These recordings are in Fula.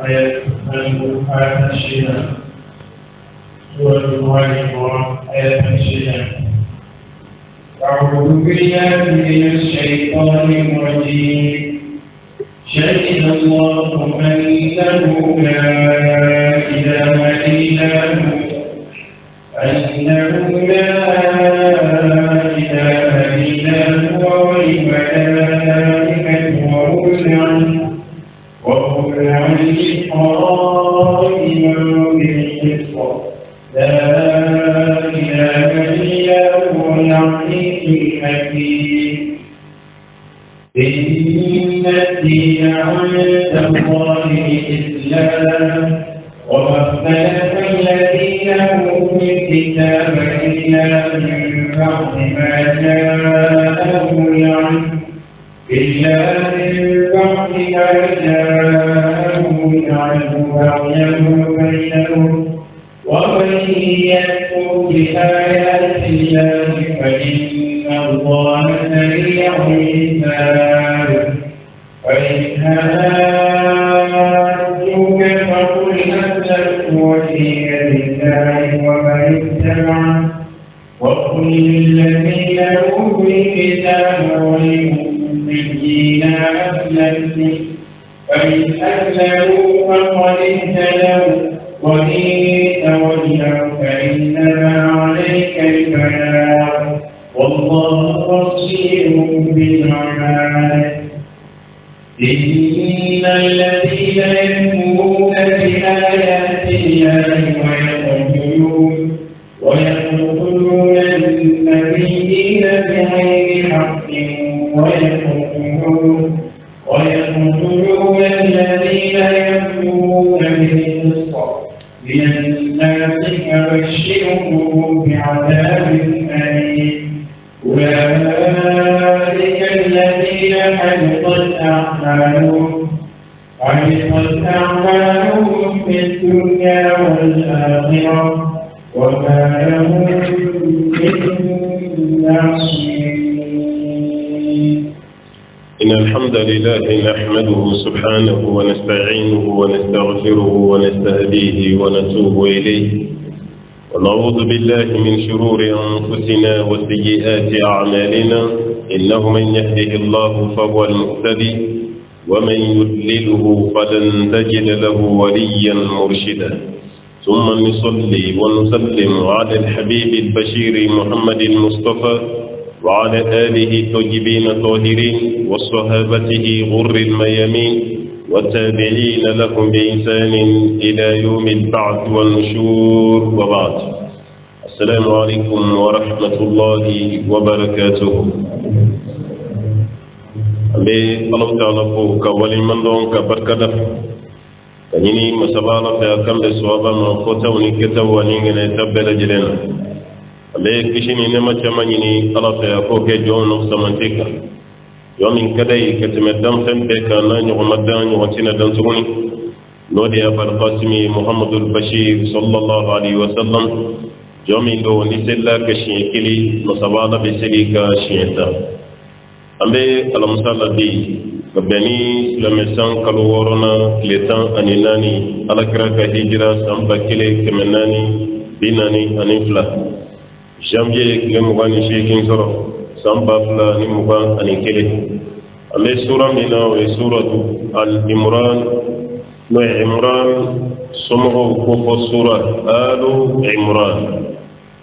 ayat 6 سورة العمران آية 6 أعوذ بالله من الشيطان الرجيم شهد الله أنه لا إله إلا هو والملائكة وأولو العلم قائما بالقسط لا إله إلا هو العزيز الحكيم إن الدين عند الله الإسلام وما اختلف الذين أوتوا الكتاب إلا من بعد ما جاءهم العلم بغيا بينهم ومن يكفر بآيات الله فإن الله سريع الحساب فإن هاجوك فقل أسلمت وجهي لله ومن اتبعني وقل للذين أوتوا الكتاب والأميين أسلمتم فإن أسلموا فقد اهتدوا وإن تولوا فإنما عليك البلاغ والله بصير بالعباد إن الذين يكفرون بآيات الله ويقتلون النبيين بغير حق ويقتلون الذين يأمرون بالقسط من الناس فبشرهم بعذاب أليم أولئك الذين حبطت أعمالهم في الدنيا والآخرة وما لهم من ناصرين. إن الحمد لله نحمده سبحانه ونستعينه ونستغفره ونستهديه ونتوب إليه ونعوذ بالله من شرور أنفسنا وسيئات أعمالنا إنه من يهده الله فهو المهتدي ومن يضلله فلن تجد له وليا مرشدا ثم نصلي ونسلم على الحبيب البشير محمد المصطفى وعلى آله الطيبين الطاهرين وصحابته غر الميامين والتابعين لهم بإحسان إلى يوم البعث والنشور وبعد. السلام عليكم ورحمة الله وبركاته. أبي الله تعالى فوق ولمن دون كبركة كنيني مسبالة كم بسوابا ما فتوني كتواني من تبل جلنا. أبي كشيني نما جمعني الله تعالى فوق جون سمانتك يوم كداي كتمدام سنبك ناني ومدان وتنا دنسوني نودي أبا القاسم محمد البشير صلى الله عليه وسلم يوم دو نسلا كشين كلي مسبالة بسليك شينتا أبي المسالة دي كبني لمسان كالورنا كليتان أنيناني على كراك هجرة سامبا كلي كمناني بيناني أنيفلا جامجي كلمغاني شيكين سرو samba fula ni mugan ani kelen an bɛ sura min na o ye suratu al-imran n'o ye imran somɔgɔw ko fɔ sura alu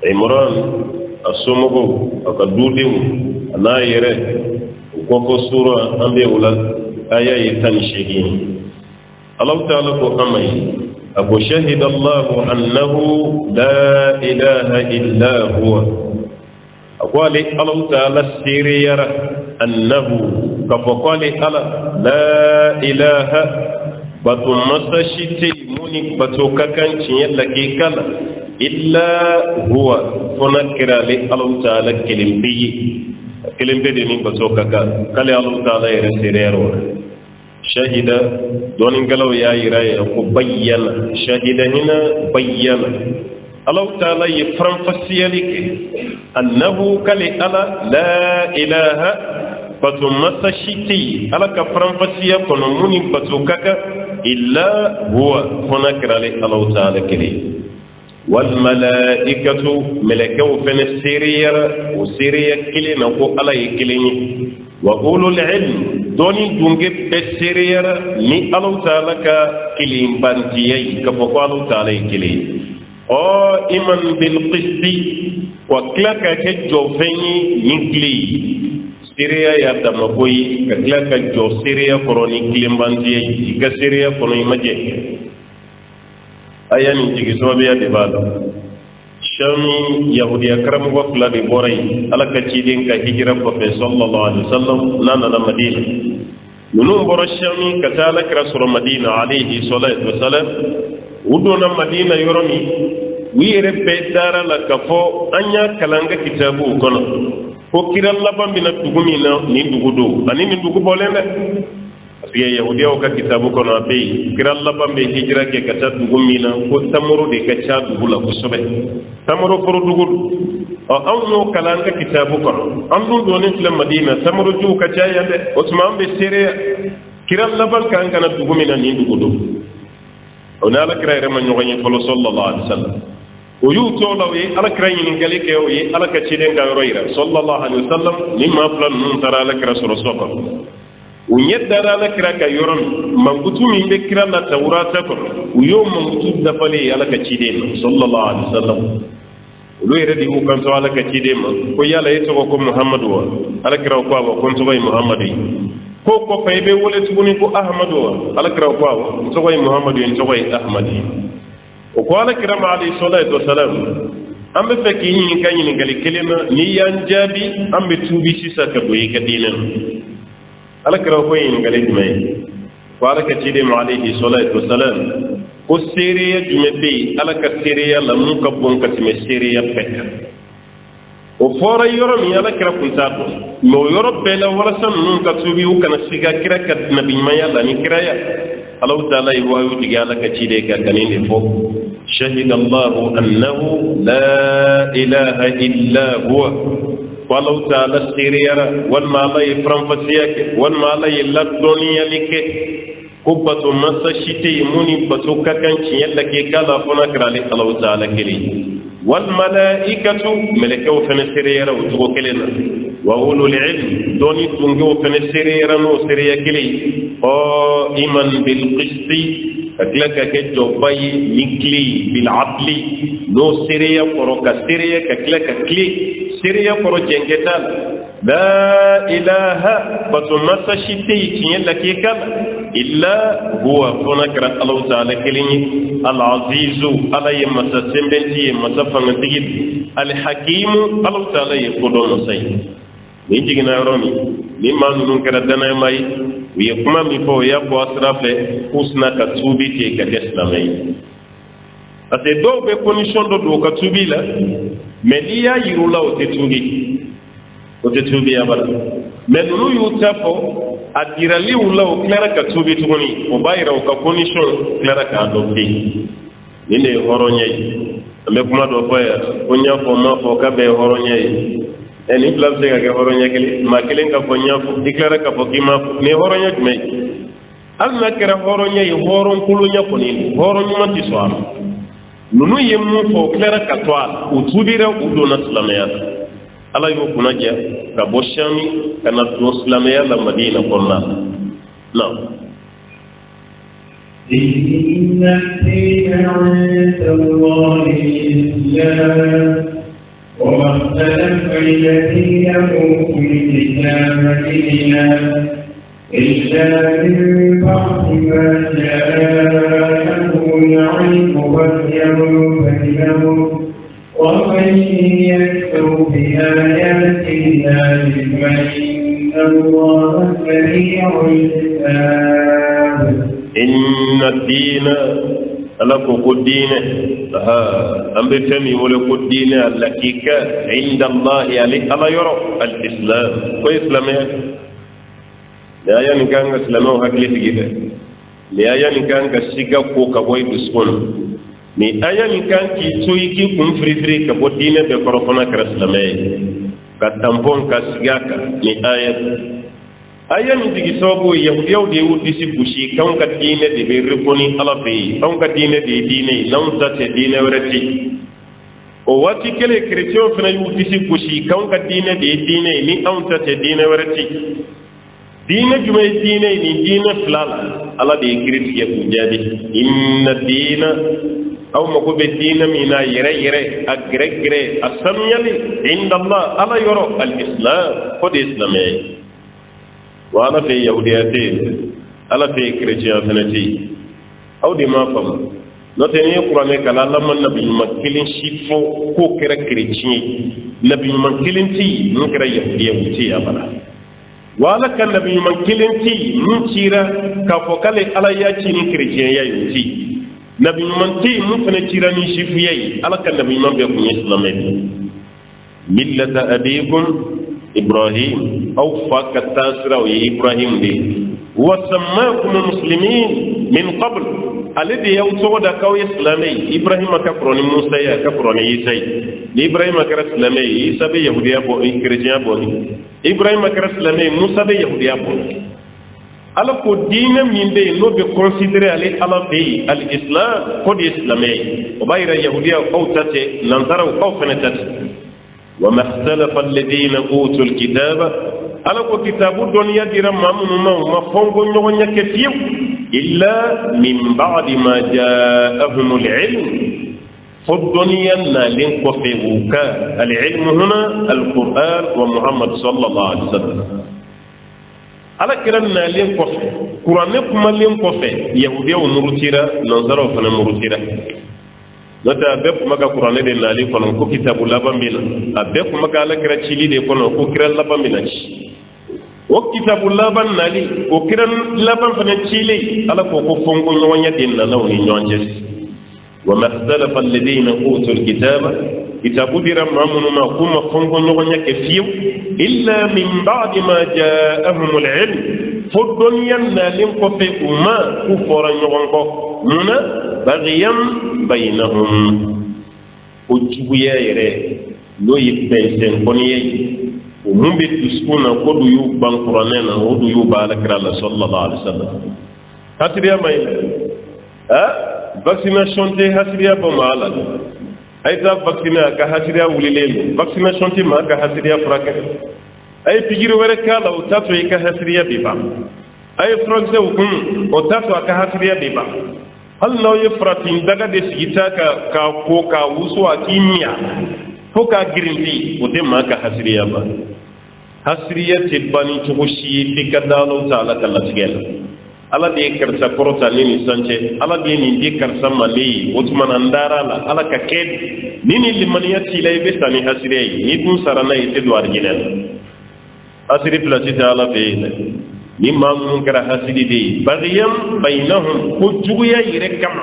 imran a somɔgɔw a ka dudenw a n'a yɛrɛ o ko fɔ sura an bɛ o la aya ye 18 Allah ta'ala ko an ma ye a ko shahida Allahu annahu la ilaha illa huwa أقول الله تعالى سيريرا أنه كفقال الله لا إله بتمسشتي منك بتوككن لكي كلا إلا هو فنكر لي الله تعالى كلم بي ديني بتوكك كلا الله تعالى يرسيريرا شهد دون قالوا يا إيراي بيّن شهد هنا بيّن الله تعالى يفرم فسيالك أنه كلي ألا لا إله فتمسشتي ألا كفرم فسيا كنموني بتوكك إلا هو هناك الله تعالى كلي والملائكة ملكو فن السيرية وسيرية كلي نقول على كلي وأولو العلم دوني دونجب بالسيرية ني الله تعالى كلي بانتيي كفوق الله تعالى كلي أو إيمان بالقسط وكلاك كجوفني نكلي سيريا يا دمكوي كلاك جو سيريا كروني كليم بانتيي كسيريا كروني مجيء aya ni jigi sobiya de bala shami yahudiya karam wa fula de boray ala ka ci den ka hijra ko be sallallahu alaihi wasallam nana na madina nunu boro shami ka tala kra sur madina alayhi salatu wasalam udona madina yoromi wiire be dara la ka fo anya kalanga kitabu kono ko kiral labam bina tugumina ni dugudo ani ni dugu bolene ya yahudiya ka kitabu kono be kiral labam be hijra ke kata dugumina ko tamuru de ka cha dugula ko sobe tamuru furu dugul o amno kalanga kitabu kono amdu doni fil madina tamuru ju ka cha yande usman be sere kiral labam kan kana dugumina ni dugudo ona la kira rema nyogani folo sallallahu alaihi wasallam o yu to lawi ala kira yin gali ke o yi ala ka chiden ga roira sallallahu alaihi wasallam nimma plan nun tara la kira soro unyedara la kira ka yoron mangutu min be kira la tawrata ko uyo mangutu da fale ala ka cide sallallahu alaihi wasallam ulo yere di ko kanto ala ka cide ma ko yala yeto ko muhammadu wa ala kira ko ba ko to bay muhammadu ko fay be wole tuguni ko ahmadu wa ala kira ko ba to bay muhammadu en to bay ahmadi o ko ala kira ma alayhi salatu wasalam ambe fekki ni kanyi ni gali kelema ni yan jabi ambe tubi sisa ka boye ka dinan ala kira ko yin gale jume ko ala ka cide mu alayhi salatu wasalam ko seriya jume be ala ka seriya la mun ka bon ka time seriya pekka o fora yoro mi ala kira kunta ko mo yoro be la wala san nun ka tubi u kana siga kira ka nabi maya la ni kira ya Allah taala yi wa yu diga ala ka cide ka kanine fo shahid Allah annahu la ilaha illa huwa walau taala siriyara wan ma lay franfasiyake wan ma lay ladoniya like kubatu masashite muni batu kakanci yalla ke kala fona krali Allah taala kiri wal malaikatu malakau fana siriyara utugo kelena wa ulul ilm doni tungo fana siriyara no siriya kili o iman bil qisti kaklaka ke jobayi nikli bil adli no siriya koroka siriya kaklaka kli siriya koro jengetal la ilaha batu masashite yalla ke kala illa huwa funakra Allah ta'ala kelini al azizu alayhi masasembenti masafangantigi al hakim Allah ta'ala yakodo sai ni jigina romi ni manu nun kara dana mai wi kuma mi fo ya bo asrafe usna ka tubi ke ka islamai ate do be condition do ka tubi la media yirula o te tubi ya bala menu yu tapo adirali wula o clara ka tubi tuguni o bayira o ka condition clara ka adopté ni ne horonye me kuma do fa ya kunya fo ma fo ka be horonye eni blab se ga horonye kele ma kelen ka fo nya fo diklara ka fo kima ne horonye me al na kera horonye horon kulunya ko ni horon ma ti so am nunu yemu fo clara ka to o tubira o do na islamiyat ala yo kunaja ka boshami kana to islamiyya la madina konna na inna inda Allah al-islam wa makhtalafa alladhina utul kitaba illa min ba'di ma ja'ahum al-'ilmu bainahum ومن يكفر بآيات الله فإن الله سريع الحساب إن الدين لك الدين أم بفمي ولك الدين لك عند الله عليك ألا يرى الإسلام وإسلام لا ينكان إسلامه هكذا كده لا ينكان كسيكا كوكا ويدسون ni aya min kan ki soyi ki kun frifri ka bo dine be korofona kara islamay ka tampon ka sigaka ni aya aya ni digi sababu yahudiyaw de wudisi bushi kan ka diine de be rekoni ala fe kan ka diine de diine nan ta te diine werati o wati kele chrétien fana wudisi bushi kan ka diine de diine ni an ta te diine werati diine jume diine ni diine flala ala de chrétien bu jadi inna diina aw mako be diina mina yere agregre asamyali inda allah ala yoro al islam ko de islamé wala fe yahudiyate ala fe chrétien fenati awdi ma fam no teni qur'ane kala lamman nabi makilin shifo ko kera chrétien nabi makilin ti mun kera yahudiya wuti abara wala kan nabi makilin ti mun tira ka fokale ala ya ci ni chrétien ya yuti nabi man ti mun fene tira ni shifu yayi ala kan nabi man be ko islamé millata abikum إبراهيم أو فكتاسر أو إبراهيم دي وسماكم المسلمين من قبل الذي يوتودا كاو إسلامي إبراهيم كفروني موسى كفروني عيسى إبراهيم كرسلامي عيسى بيهوديا بو كريستيان بو إبراهيم كرسلامي موسى بيهوديا بو على كدين من بي نو بكونسيدر على على بي الإسلام كود إسلامي وباير يهوديا أو تاتي ننظر أو فنتاتي وما اختلف الذين اوتوا الكتاب على كتاب الدنيا دير ما فونغو نيغا كثير الا من بعد ما جاءهم العلم فالدنيا نالين كفيوكا العلم هنا القران ومحمد صلى الله عليه وسلم على كلام نالين كفي قران كما لين كفي يهوديا ومرتيرا نظروا فنا مرتيرا nota bepp maga qur'ane de nali kono ko kitabu labamina bepp maga la kira chili de kono ko kira labamina ci o kitabu laban nali ko kira laban fana chili ala ko ko fongo nyonya din na lawni nyonjes wa makhtalafa alladhina utul kitaba kitabu dira mamunu ma kuma fongo nyonya ke fiu illa min ba'di ma ja'ahum al-ilm fodon yanna lim ko fe umma ku fora nyongo muna bagyan bainahum ujuya yere lo yibben koniye umumbe tuskuna kodu yu banqurane na odu yu balakra la sallallahu alaihi wasallam hasibiya may vaccination te hasibiya ba mala ay ta vacciner ka hasibiya wulilelu vaccination te ma ka hasibiya fraka ay pigiru wala kala o tato ka hasibiya biba ay frogse o tato ka hasibiya biba hal naw ye fratin daga de sigita ka ko ka wusu a kimia ko ka girimbi o de ma ka hasriya ba hasriya te bani to shi fi kadalo taala kala tigel ala de karsa korota ni sanje ala de ni de karsa mali o tuma ndara la ala ka ked nini limaniya tilay be tani hasriya ni dun sarana ite do arginal asiri plasi taala be ni mamun kara hasidi de bagiyam bainahum ko juguya yire kam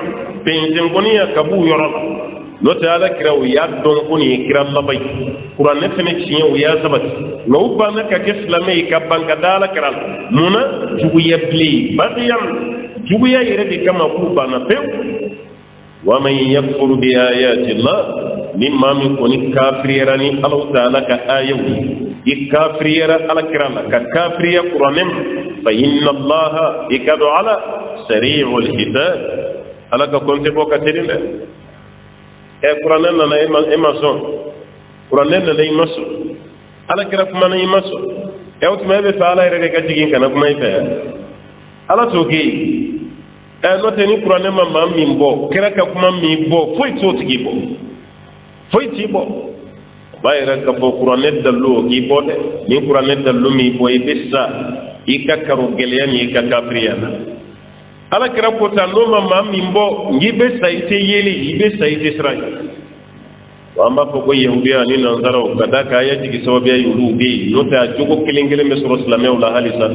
penzen goniya kabu yoro no taala kira o ya don koni kira labai qur'an ne fene ciyen o ya sabat no bana ka islami ka banka dala kira muna juguya bli bagiyam juguya yire de kama ku bana pe wa man yakfur bi ayati allah mimma min koni kafirani allah taala ka ayu ikafriyara ala kirala ka kafriya qur'anem fa inna allaha ikadu ala sari'ul hisab ala ka konte boka tedinde qur'anem na emason qur'anem na emason ala kira kuma na emason utma be fa ala rege ka jigin kana kuma ife ala toki no teni qur'anem ma mimbo kira ka kuma mimbo foi to tigibo foi tibo bayra ka fo qur'ane dallo ki bode ni qur'ane dallo mi boy bissa ikakaru gelen ikakafriyana ala kira ko ta no mama mimbo ngibe saite yeli ibe saite srai wamba ko go yahudiya ni nanzaro kada ka ya jigi sobe yulu bi no ta jogo kelengele me suru islamé wala halisa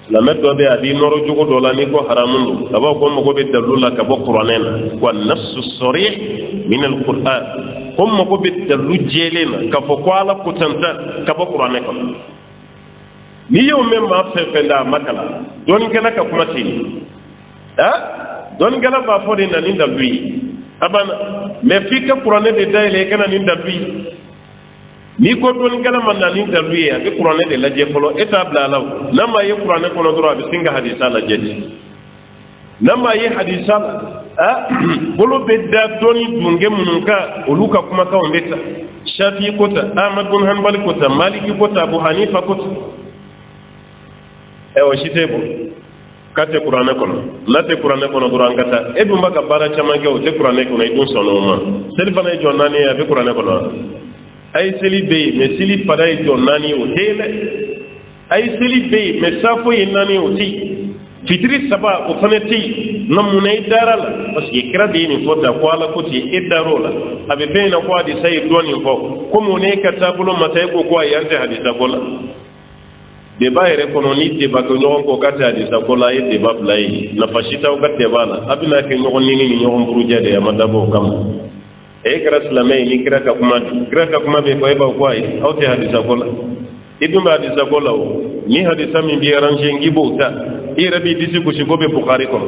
islamé do be adi noro jogo do la ni ko haramun aba ko mo go be dallo la ka bo qur'ane na wa nafsu sarih min alquran comme ko be dallu jelena ka fo ko ala kutanta ka bo qur'ane ko ni yow même ma fe fenda makala don gana ka kuma tin don gana ba fo de na ni dallu abana me fika qur'ane de dayle kana ni dallu ni ko don kala man na ni daluye be qur'ane de laje folo etable law nama ye qur'ane kono dro be singa hadisa la jedi nama ye hadisa bolo be da doni dunge munka oluka kuma ka ondeta shafi kota ahmad bin hanbali kota maliki kota abu hanifa kota o shitebo kate qur'ane kono late qur'ane kono dro angata e dum baga bara chamange o te qur'ane kono idun sonoma selfana jonnani ya be qur'ane kono ay seli be me seli paday jonnani o hele ay seli be me safo yinani o ti fitri saba o fanati namunay daral parce que kira de ni fota ko ala ko ti idarola abe be na ko adi say doni fo ko mo ne katabulo matay ko ko ayante hadisa kola de bayre kono ni de ba ko nyon ko kata hadisa kola e de bablay na fashita o gatte bala abina ke nyon ni nyon burujade amadabo kam e kira silamai ni kira ka kuma be ko e ba ko ay awte hadisa kola idum hadisa kola ni hadisa min bi arrange ngibo ta i rabi disi ko shigo be bukhari ko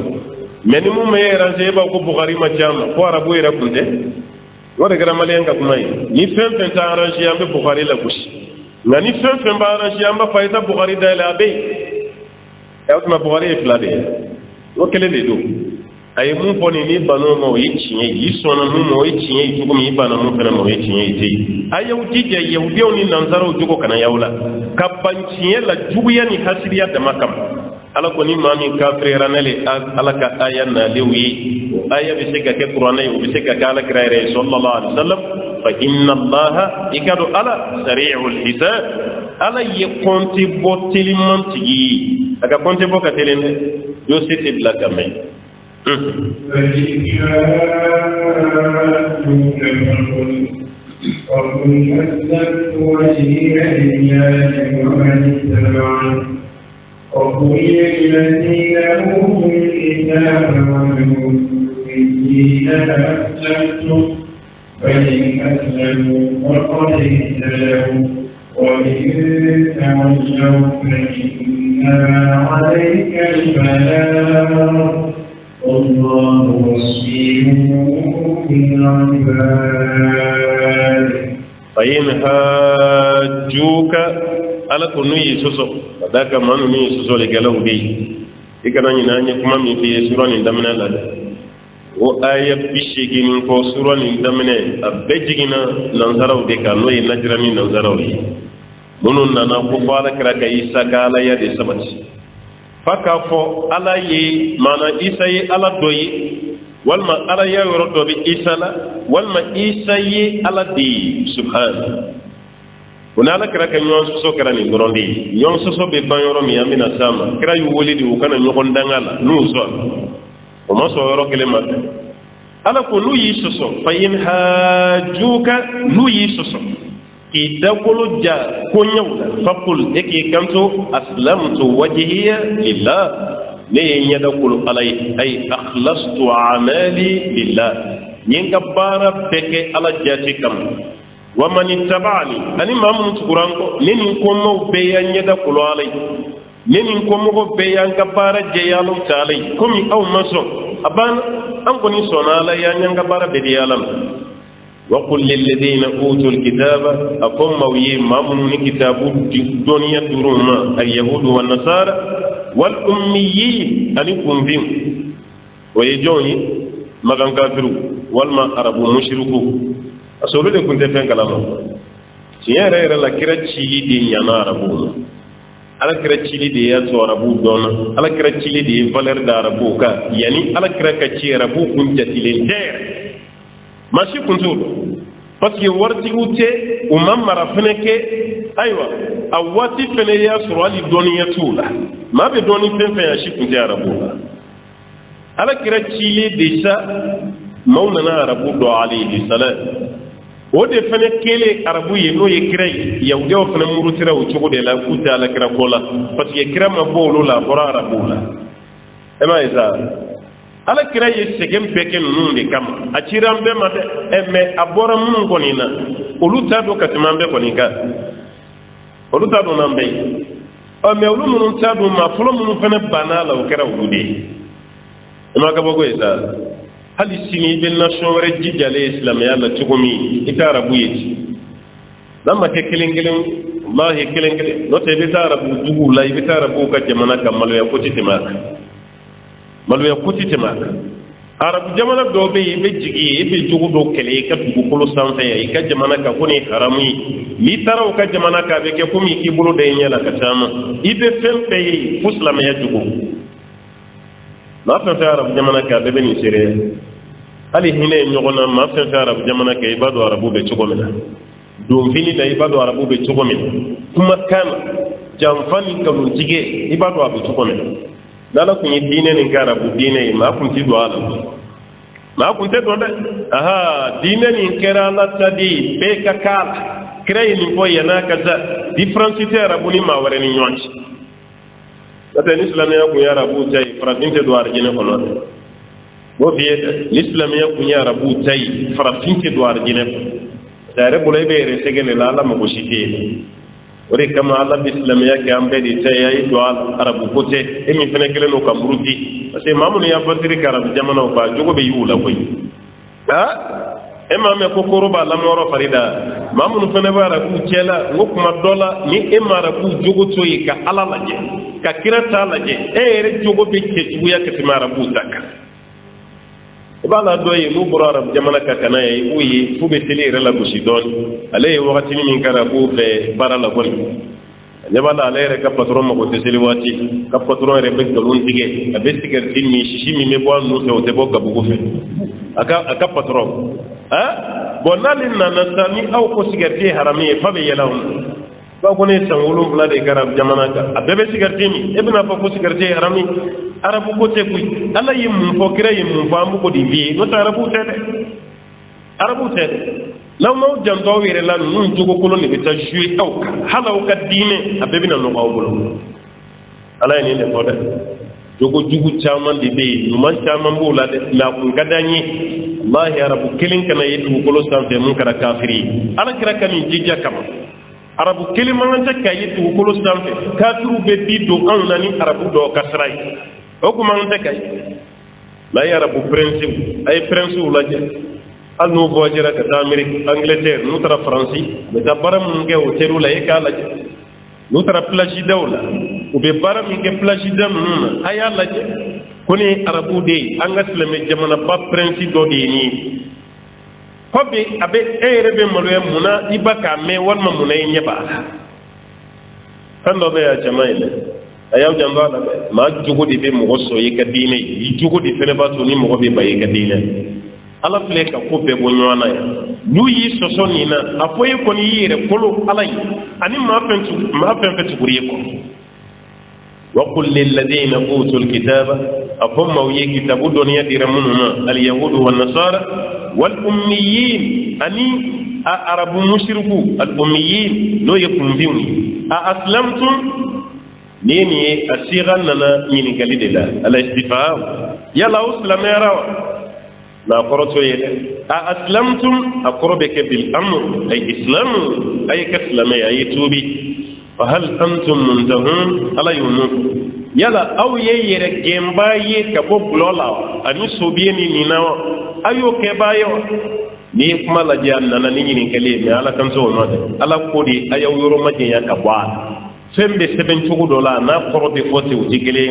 meni mu me arrange ba ko bukhari ma chama ko arabu ira kunde wala gara malen ka kuma ni fen ta arrange ambe bukhari la kushi ngani fen ba arrange amba faida bukhari da la be e awtuma bukhari e flade o kele le do ay mu foni ni banu mo yicinye yisona mu mo yicinye tugo mi banu mo fena mo yicinye ti ayaw tije yawdi oni nanzaro jugo kana yawla kapancinye la juguya ni hasiriya da makam ala ko ni mami kafre ranale ala ka aya na lewi aya bi sega ke qur'ana yo bi sega kala kirayre sallallahu alaihi wasallam fa inna allaha ikadu ala sari'ul hisab ala yakonti botili mantigi aga konti boka telene yo sete blaka me وقل أسلمت وجهي لله ومن اتبعني وقل للذين أوتوا الكتاب والمؤمنين أسلمتم فإن أسلموا فقد اهتدوا وإن تولوا فإنما عليك البلاغ والله بصير بالعباد فإن هاجوك ala ko nuyi soso adaka manu ni soso le galaw bi ikana ni nanye kuma mi fi sura ni damina la o aya bishigi ni ko sura ni damina abejigina nanzaraw de ka noyi najrami nanzaraw yi munun nana ko fara kira ka isa kala ya de sabati faka fo ala yi mana isa yi ala doyi walma ala ya yoro do bi isa la walma isa yi ala di subhanahu kuna ala kira ka nyon soso kira ni ngorondi nyon soso be banyoro mi amina sama kira yu woli di ukana nyokon dangala nuso o ma so yoro kele mat ala ko nu yi soso fa in hajuka nu yi soso ki dakolo ja ko nyawda faqul eki kanto aslamtu wajhiya lillah ne nyada kulu alay ay akhlastu amali lillah nyinga bara beke ala jati kam ومن اتبعني أني ما من تقرانكو نين كومو بيان يدا كلوالي نين كومو بيان كبارة جيالو تالي كومي أو مسو أبان أنكوني سونالا يان كبارة بديالم وقل للذين أوتوا الكتاب أقوم مويي ما من كتاب الدنيا دروما اليهود والنصارى والأميين أني كنفين ويجوني مغان كافرو والما عربو مشركو asolu de kunte fen kalama tiɲɛ yɛrɛ la kira cili de ɲana arabu ma ala kira cili de ya to arabu dɔnna ala kira cili de ye valeur da arabu kan yanni ala kira ka ci arabu kun jatilen tɛ yɛrɛ maa si kun t'o dɔn parce que waritigiw tɛ u ma mara fɛnɛ kɛ ayiwa a waati fɛnɛ y'a sɔrɔ hali dɔnniya t'u la maa bɛ dɔnni fɛn fɛn a si kun tɛ arabu la ala kira cili de sa maaw nana arabu dɔ alayhi salam o de fana kele arabu ye n'o ye kira ye yahudiyaw fana murutira o cogo de la k'u tɛ ala kira ko la parce que kira ma bɔ olu la a bɔra arabu la e m'a ye sa ala kira ye sɛgɛn bɛɛ kɛ ninnu de kama a cira an bɛɛ ma dɛ mais a bɔra minnu kɔni na olu t'a dɔn ka tɛmɛ an bɛɛ kɔni kan olu t'a dɔn n'an bɛɛ ye mais olu minnu t'a dɔn maa fɔlɔ minnu fana banna la o kɛra olu de ye e m'a kabako ye sa hali sini i bɛ nation wɛrɛ jijalen silamɛya la cogo min i tɛ arabu ye nama ke kelen wallahi kelen no te bita arabu dugu la bita arabu ka jamana ka malu ya kuti temaka arabu jamana do be jigi be jugu do kele ka dugu kolo sanfɛ ya ka jamana ka koni haramu ni taraw ka jamana ka be ke komi ki bolo de nyala ka tama ibe fempe yi muslima ya jugu na fa arabu jamana ka be ni sere ali hine nyogona ma fa arabu jamana ka ibadu arabu be chugo mena do fini da ibadu arabu be chugo mena kuma kan jamfani ka mun jige ibadu arabu chugo mena dala kun yi dine ni arabu dine ma kun ti do ala ma kun te do da aha dine ni kera la tadi be ka kala kray ni ko yana kaza difference te arabu ni ma ware ni nyonci da ni islam ya ku ya arabu tay farafinte do arjine ko no bo biye l'islam ya kunya arabu tay farafinte do arjine dare bulay be re segene la Allah mo shite ore kama Allah islam ya ke ambe di tay ay do arabu kote emi fene kele no kamruti parce que mamun ya batiri karab jamana ba jogo be yula koy ha emame ko koroba la moro farida mamun fene ba arabu cela ngokuma dola ni emara ku jogo toyi ka ala laje ka kirata laje re jogo be ke tuya ke timara bu zakka bala doye lu burara jamana ka kana yi uyi fu be tele rela gushi don ale wakati min kara bu fe barala gon ne bala ale re ka patron mo ko teseli wati ka patron re be dolun tige abe tiger tin mi shishi mi me bo no te o te bo ka bu fe aka patron ha bonalin na nasani au ko sigarti harami fa be yelaw ba ko ne san wulum bla de garab jamana ka abe sigarti mi ebna fa ko sigarti harami arabu ko te kuy ala yim mun fo kira yim mun fa mu ko di bi no ta arabu te law no jam do wire lan nun jogo ko ni bita jui taw halaw ka dine abebi na no awbulo ala ni ne foda jogo jugu chaman di be no man chaman bu la de la ko gadani wallahi arabu kelin kana yedu ko lo sanfe mun kara kafiri ala kira kan jijja kama arabu kelin man ta kayitu ko lo sanfe kafiru be bi do an nani arabu do kasrai o ko man ta kay la ya arabu principe ay principe la je al no vojira ka ta Amérique Angleterre no tara France be ta baram nge o teru la e kala je no tara plagi dawla o be baram nge plagi dam aya la je koni arabu de angasle me jamana ba principe do de ni hobe abe rebe malwe muna ibaka me walma muna nyeba kando be ya jamaile ayaw jamba da ma jugo di be mo so yi ka dine yi jugo di fere ba to ni mo be baye ka dine ala fle ka ko be bo nywana ya nu yi so so ni na afoye ko ni yire kolo alay ani ma pentu buriye ko wa qul lil ladina utul kitaba afum mawiye kitabu doniya diramununa al yahud wan nasara wal ummiyin ani arabu mushriku al ummiyin no yakum biuni aslamtum nini asiran nana nyini galidela ala istifham yala uslamera na qoroto yede aslamtum aqrabaka bil amr ay islam ay kaslama ay tubi fa hal antum muntahun ala yunu yala aw yere gembaye ka boblola ani sobieni ninawa ayo ke bayo ni kuma la janna na nyini kale me ala kan so ma ala kodi ayaw yoro maje ya ka bwa fembe seben $2 na korote fote utigele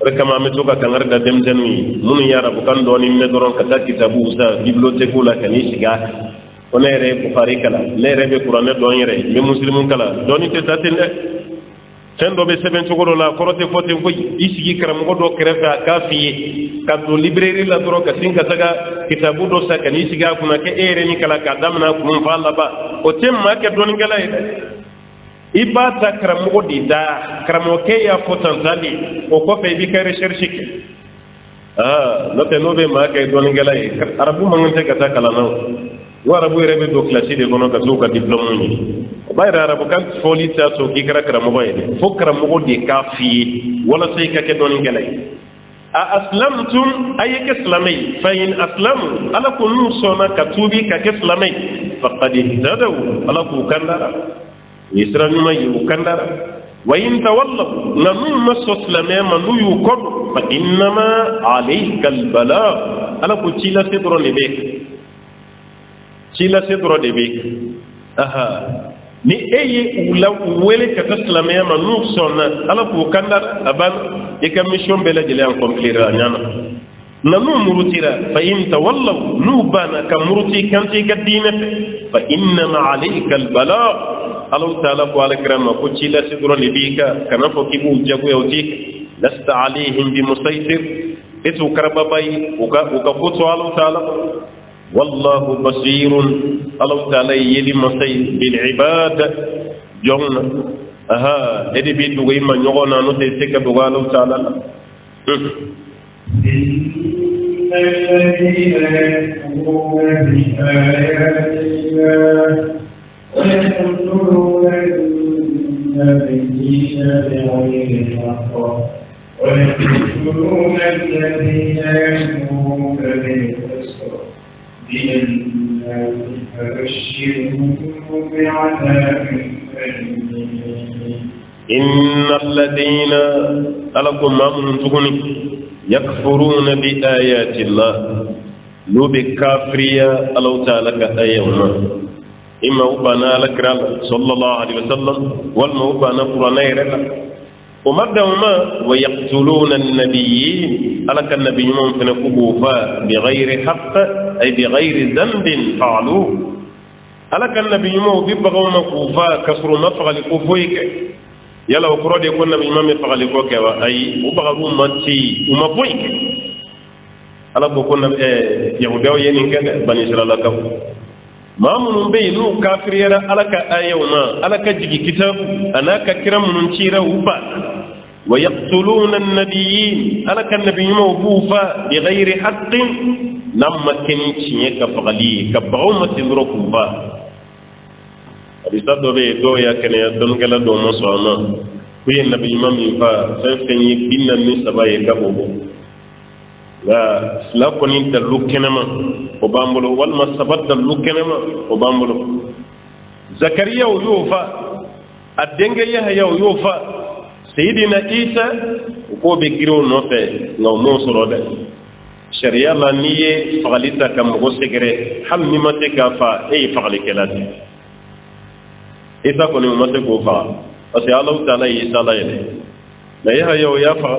rekama me toka kangar da dem janwi munu yara bukan doni me doron kata kitabu sa bibliothèque la kani siga onere bukhari kala lere be qur'an don yere me muslimun kala doni te tatinde tendo be seben $2 korote fote ko isigi karam ko do krefa kafi kaddo librairie la doro ka singa saga kitabu do sa kani siga kuna ke ere ni kala kadamna kun falla ba o temma ke doni kala iba ta karamogo di da karamogo ke ya potantali o ko fe bi ka recherche ke no te no be ma ke don ngala arabu mangante kata kala no wa arabu rebe do classe de gono ka zuka diplôme ni ba ira arabu kan foli ta so ki kara karamogo ide fo karamogo di ka fi wala sai ka ke don ngala aslamtum ayyaka islamai fa in aslamu ala kunu sona katubi ka ke islamai faqad ihtadaw ala ku kandara يسرا ما يكندر وإن تولوا نمو مسوس لما منو يكون فإنما عليك البلاء ألا كتيلا سيدرون لبيك cila se doro de be aha ni eye ula wele ka taslamaya manu sonna ala ko kandar aban e ka mission bela jele en complira nyana nanu murutira fa in tawallaw nubana ka muruti kanti ka dinate fa inna ma alayka al balagh Allah ta'ala ko ala kirama ko cila se doro de be ka kana fo kibu jago yawti lasta alayhim bi musaytir itu karababay uka kutu Allah ta'ala والله بصير الله تعالى يلي مسي بالعباد جون ادي بي دوغي ما نيغونا نو تي سيك دوغا الله تعالى إن الذين يكفرون بآيات الله ويقتلون النبيين بغير حق ويقتلون الذين يأمرون بالقسط فبشرهم بعذاب أليم إن الذين ألقوا ما منتقني يكفرون بآيات الله لو بكافرية الله تعالى كأيوما إما أبانا لك صلى الله عليه وسلم والما أبانا قرآن ومدهما ويقتلون النبيين ألك النبي ممكن كبوفا بغير حق أي بغير ذنب فعلوه ألك النبي مو ببغوا مكوفا كسر مفعل كوفويك يلا وقرأ يكون النبي مم فعل كوك أي وبغوا متي ومفويك ألك بكون يهودا ينين كذا بني إسرائيل كفو ما من بينو كافر يرى ألك أيوما ألك جي كتاب أنا ككرم من شيرا وبا ويقتلون النبيين ألك النبي موقوفا بغير حق نما كنشي كفغلي كبعومة تدركوفا أبيسا دوبي دويا كنيا دونكلا دوما سوانا كوي النبي مميفا سيفكن يكبين النسبة يكبوبو لا سلاكونين تلوكنما وبامبلو والما سبت تلوكنما وبامبلو زكريا ويوفا الدنجا يحيى ويوفا سيدنا عيسى وكو بكيرو نوفي نو موسرو ده شريعه لا نيه فغليتا كم غوسكري حل نيمتك فا اي فغلي كلاتي اذا كون نيمتك فا اسي الله تعالى عيسى لا يله لا يحيى ويافا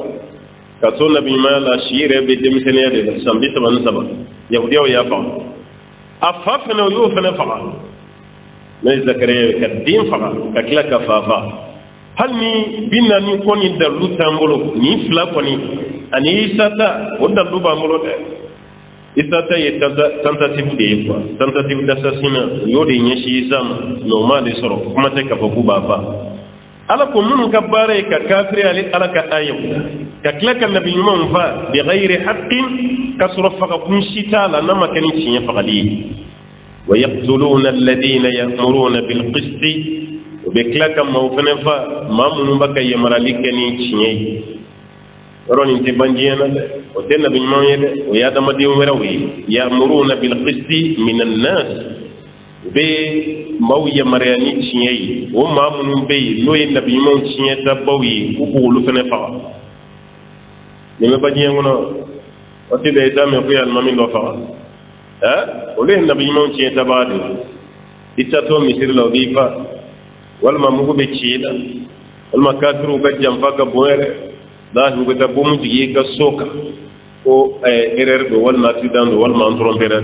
كاتو نبي ما لا شيره بدمسنيه ده سامبي تبان سبا يهوديو يافا افافنا ويوفنا فا ما زكريا كدين فا ككلا كفافا hal ni binna ni koni dalu tambolo ni fla koni ani isata o dalu ba molo de isata ye tentative de quoi tentative d'assassinat yo de nyeshi isama normal de soro kuma te ka foku baba ala ko mun ka bare ka kafiri ali ala ka ayu ka klaka nabi mun fa bi ghairi haqqin kasra fa kun shita la nama kan cinya faqali wa yaqtuluna alladhina ya'muruna bil qisti وبكلاك موفنفا ما منبك يمرالك نيشني روني تبانجينا وتنا بنمانيد ويا دمدي ومروي يأمرون بالقسط من الناس be maw yamarani tiɲɛ o maa minnu bɛ yen n'o ye nabi ɲumanw tiɲɛtabaw ye k'u k'olu fana faga nin bɛ ba diɲɛ kɔnɔ waati bɛɛ i t'a mɛn ko alimami dɔ faga olu ye nabi ɲumanw tiɲɛtabaga de i tatɔ misiri la o b'i fa walima mugu bɛ ci i la walima kafiriw ka janfa ka bon yɛrɛ lahi u bɛ taa bomu jigi i ka so kan ko erreur don walima accident don walima an trompera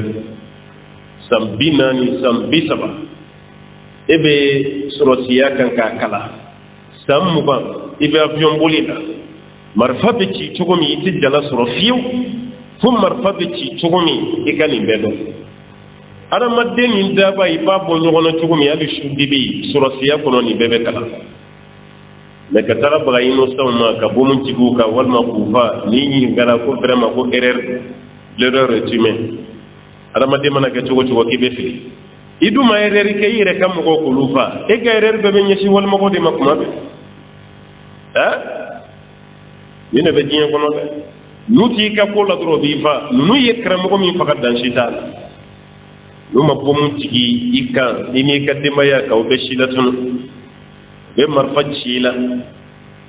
san 40 san 30 e bɛ sɔrɔsiya kan k'a kala san 20 i bɛ avion boli la marifa bɛ ci cogo min i tɛ jala sɔrɔ fiyewu fo marifa bɛ ci cogo min i ka nin bɛɛ dɔn adamaden nin daba i b'a bɔ ɲɔgɔn na cogo min hali su dibi sɔrɔsiya kɔnɔ nin bɛɛ bɛ kalan mɛ ka taga baga innocent ma ka bomu jigiw kan walima k'u fa n'i ɲininkara ko vraiment ko erreur l'erreur est humaine adamaden mana kɛ cogo cogo k'i bɛ fili i dun ma erreur kɛ i yɛrɛ ka mɔgɔw k'olu fa e ka erreur bɛɛ bɛ ɲɛsin walimɔgɔ de ma kuma bɛɛ nin de bɛ diɲɛ kɔnɔ dɛ n'u t'i ka ko la dɔrɔn o b'i fa ninnu ye karamɔgɔ min faga dansi t'a la n'u ma bomu jigi i kan i n'i ka denbaya kan o bɛ si la tunu u bɛ marifa ci i la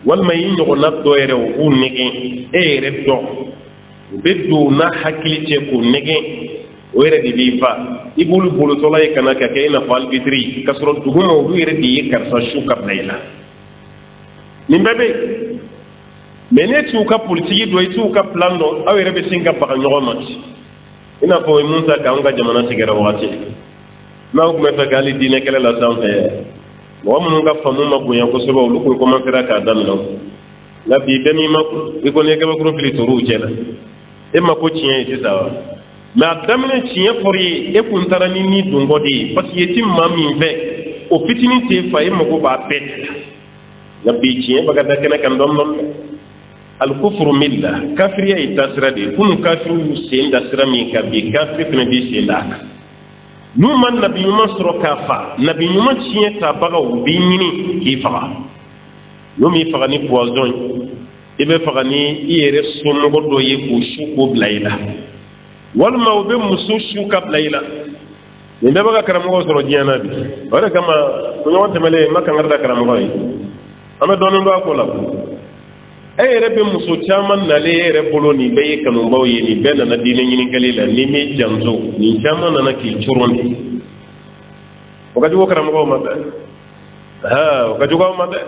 walima i ɲɔgɔnna dɔ yɛrɛ u b'u nɛgɛn e yɛrɛ dɔn u bɛ don n'a hakili cɛ k'u nɛgɛn o yɛrɛ de b'i fa i b'olu bolotɔla ye kana ka kɛ i n'a fɔ albitiri k'a sɔrɔ duguma olu yɛrɛ de ye karisa su ka bila i la nin bɛɛ bɛ yen mais ne t'u ka politiki dɔn i t'u ka plan dɔn aw yɛrɛ bɛ sin ka baga ɲɔgɔn ma i n'a fɔ mun ta k'anw ka jamana tigɛra wagati n'aw tun bɛ fɛ k'ale diinɛ kɛlɛ la sanfɛ mɔgɔ minnu ka faamu ma bonya kosɛbɛ olu kun commencera k'a daminɛ nka bi bɛɛ m'i ma i ko n'i ye kabakuru fili toruw cɛ la e ma ko tiɲɛ ye sisan wa mais a daminɛ tiɲɛ fɔra ye e kun taara ni ni donbɔ de ye parce que e ti maa min fɛ o fitinin t'e fa e mago b'a bɛɛ de la nka bi tiɲɛ bɛ ka da kɛnɛ kan dɔɔni alikufuru milla kafiriya ye taasira de ye kunun kafiriw y'u sen da sira min kan bi kafiri fana b'i sen da a kan n'u ma nabi ɲuman sɔrɔ k'a fa nabi ɲuman tiɲɛ tabagaw u b'i ɲini k'i faga n'u m'i faga ni poison ye i bɛ faga ni i yɛrɛ somɔgɔ dɔ ye k'o su k'o bila i la walima u bɛ muso su ka bila i la nin bɛɛ bɛ ka karamɔgɔ sɔrɔ diɲɛ na bi o de kama kunɲɔgɔn tɛmɛlen n ma kankari da karamɔgɔ ye an bɛ dɔɔnin dɔn a ko la e yɛrɛ bɛ muso caman nalen e yɛrɛ bolo nin bɛɛ ye kanubaw ye nin bɛɛ nana diinɛ ɲininkali la ni m'i janto nin caman nana k'i coron de o ka jugu karamɔgɔw ma dɛ o ka jugu aw ma dɛ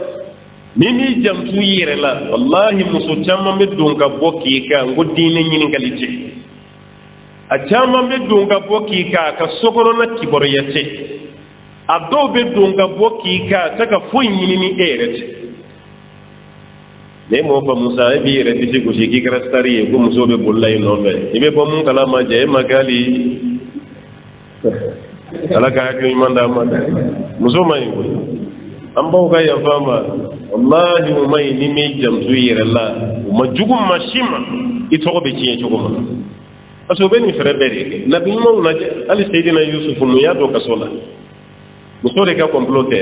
ni m'i janto i yɛrɛ la walahi muso caman bɛ don ka bɔ k'i kan ko diinɛ ɲininkali tɛ a caman bɛ don ka bɔ k'i kan a ka sokɔnɔna kibaruya tɛ a dɔw bɛ don ka bɔ k'i kan a tɛ ka foyi ɲini ni e yɛrɛ tɛ ne m'o fɔ Musa e b'i yɛrɛ disi gosi k'i kɛra sitari ye ko muso bɛ bolila i nɔfɛ i bɛ bɔ mun kalama jɛ e ma kɛ hali ala ka hakili ɲuman d'a ma dɛ muso ma ɲi koyi an baw ka yafa ma walahi o ma ɲi ni m'i janto i yɛrɛ la o ma jugu maa si ma i tɔgɔ bɛ tiɲɛ cogo ma parce que o bɛ nin fɛɛrɛ bɛɛ de kɛ nabi ɲumanw lajɛ hali Seyidina Yusufu mun y'a don kaso la muso de ka complot tɛ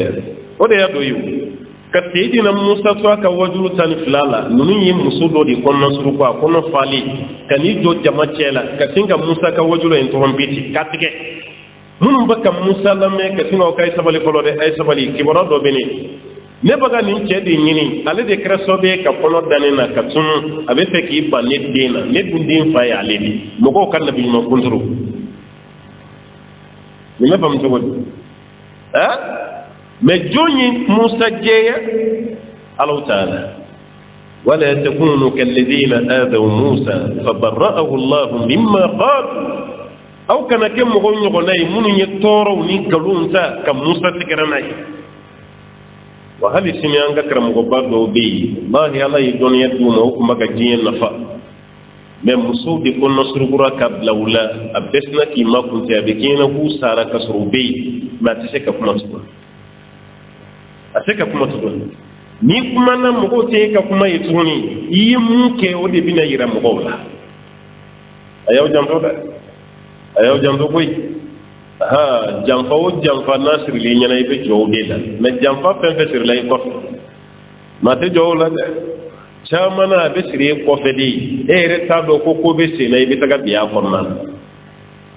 o de y'a don ye ka Seyidina Musa to a ka wajulu 12 la ninnu ye muso dɔ de kɔnɔ suru ko a kɔnɔ falen ka n'i jɔ jama cɛ la ka sin ka Musa ka wajulu in tɔrɔnbiti k'a tigɛ minnu bɛ ka Musa lamɛn ka sin ka ye sabali fɔlɔ dɛ a ye sabali kibaruya dɔ bɛ ne bɛ ka nin cɛ de ɲini ale de kɛra sababu ye ka kɔnɔ da ne na ka tunu a bɛ fɛ k'i ban ne den na ne dun den fa ye ale de mɔgɔw ka nabi ɲuman kunturu nin bɛ faamu cogo di mais jɔn ye Musa jɛya Alahu Taala wala takunu kalladhina adaw Musa fabarra'ahu Allahu mimma qalu aw kana kɛ mɔgɔ ɲɔgɔnna ye minnu ye tɔɔrɔw ni nkalonw ta ka Musa tigɛra n'a ye wa hali sini an ka karamɔgɔba dɔw bɛ yen wallahi Ala ye dɔnniya d'u ma o tun bɛ ka diɲɛ nafa mais musow de kɔnɔ surugura ka bila u la a bɛɛ sina k'i ma kunte a bɛ k'i ɲɛna k'u sara ka sɔrɔ u bɛ yen mais a tɛ se ka kuma tugun a tɛ se ka kuma tugun n'i kumana mɔgɔw tɛ ka kuma ye tuguni i ye mun kɛ o de bɛna yira mɔgɔw la a y'aw janto dɛ a y'aw janto koyi janfa o janfa n'a sirilen ɲɛna i bɛ jɔ o de la mais janfa fɛn fɛn sirila i kɔfɛ maa tɛ jɔ o la dɛ caman na a bɛ siri e kɔfɛ de e yɛrɛ t'a dɔn ko bɛ sen na i bɛ taga bi a kɔnɔna na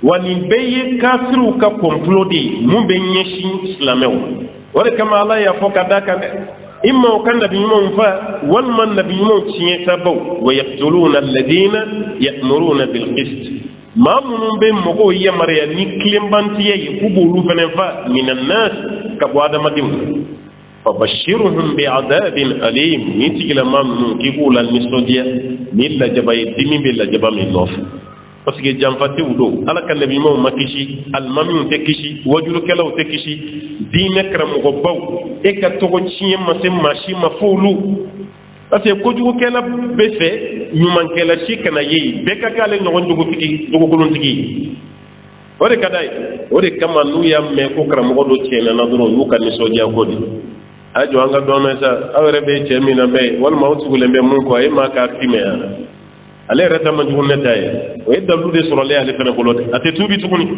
wa nin bɛɛ ye kafiriw ka complot de ye mun bɛ ɲɛsin silamɛw o de kama Ala y'a fɔ ka d'a kan dɛ imma o ka nabi ɲumanw fa walima nabi ɲumanw tiɲɛtabaw wa yaqtuluna alladhina ya'muruna bil qist maa minnu bɛ mɔgɔw yamaruya ni tilenbantiya ye k'u b'olu fana fa minan nas ka bɔ adamadenw fabashirhum bi'adabin alim ni tigilamaa minnu k'i k'u la nisɔndiya ni lajaba ye dimi bɛ lajaba min nɔfɛ parce que janfatew don Ala ka nabi ɲumanw ma kisi alimamiw tɛ kisi wajulukɛlaw tɛ kisi diinɛ karamɔgɔbaw e ka tɔgɔ tiɲɛ ma se maa si ma fo olu parce que kojugukɛla bɛ fɛ ɲumankɛla si kana ye bɛɛ ka k'ale ɲɔgɔn jogokolontigi ye o de ka d'a ye o de kama n'u y'a mɛn ko karamɔgɔ dɔ tiɲɛna dɔrɔn u y'u ka nisɔndiya ko de a jɔ an ka dɔn mɛn sa aw yɛrɛ bɛ cɛ min na mɛn walima aw tugulen bɛ mun kɔ e m'a k'a ti mɛn yan ale yɛrɛ ta man jugu ne ta ye o ye dalu de sɔrɔlen ale fana bolo dɛ a tɛ tuubi tuguni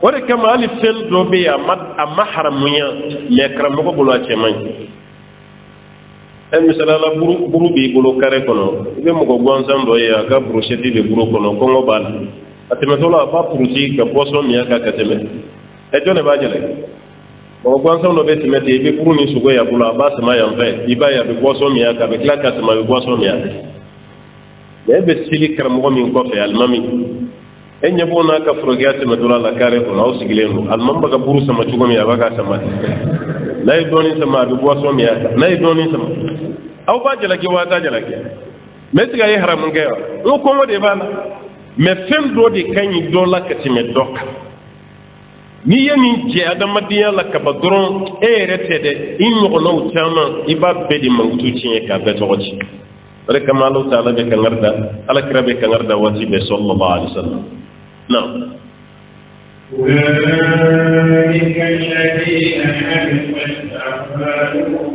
o de kama hali fɛn dɔ bɛ yen a ma haramuya mais karamɔgɔ bolo a cɛ man ɲi misalala buru b'i bolo kare kɔnɔ i bɛ mɔgɔ gansan dɔ ye a ka brochette de buru kɔnɔ kɔngɔ b'a la a tɛmɛtɔ la a b'a puruti ka boisson min kan ka tɛmɛ jɔn de b'a yɛlɛ mɔgɔ gansan dɔ bɛ tɛmɛ ten i bɛ buru ni sogo y'a bolo a b'a sama yan fɛ i b'a ye a bɛ boisson min kan a bɛ tila ka sama a bɛ boisson min mais e bɛ seli karamɔgɔ min kɔfɛ alimami en nyabo na ka frogiate madura la kare ko au sigilenu al mamba ka buru sama chugo mi abaga sama nay doni sama bi boisson mi ata nay doni sama au ba jala ki wata jala ki mais tiga yi haram ngewa o ko ngode bala mais fem do de kanyi do la katime doka ni yeni je adamadiya la ka badron e retede in no no tama iba bedi mangutu cinye ka betoti rek kamalu taala be kangarda ala kirabe kangarda wati be sallallahu alaihi wasallam na'am أولئك الذين حبطت أعمالهم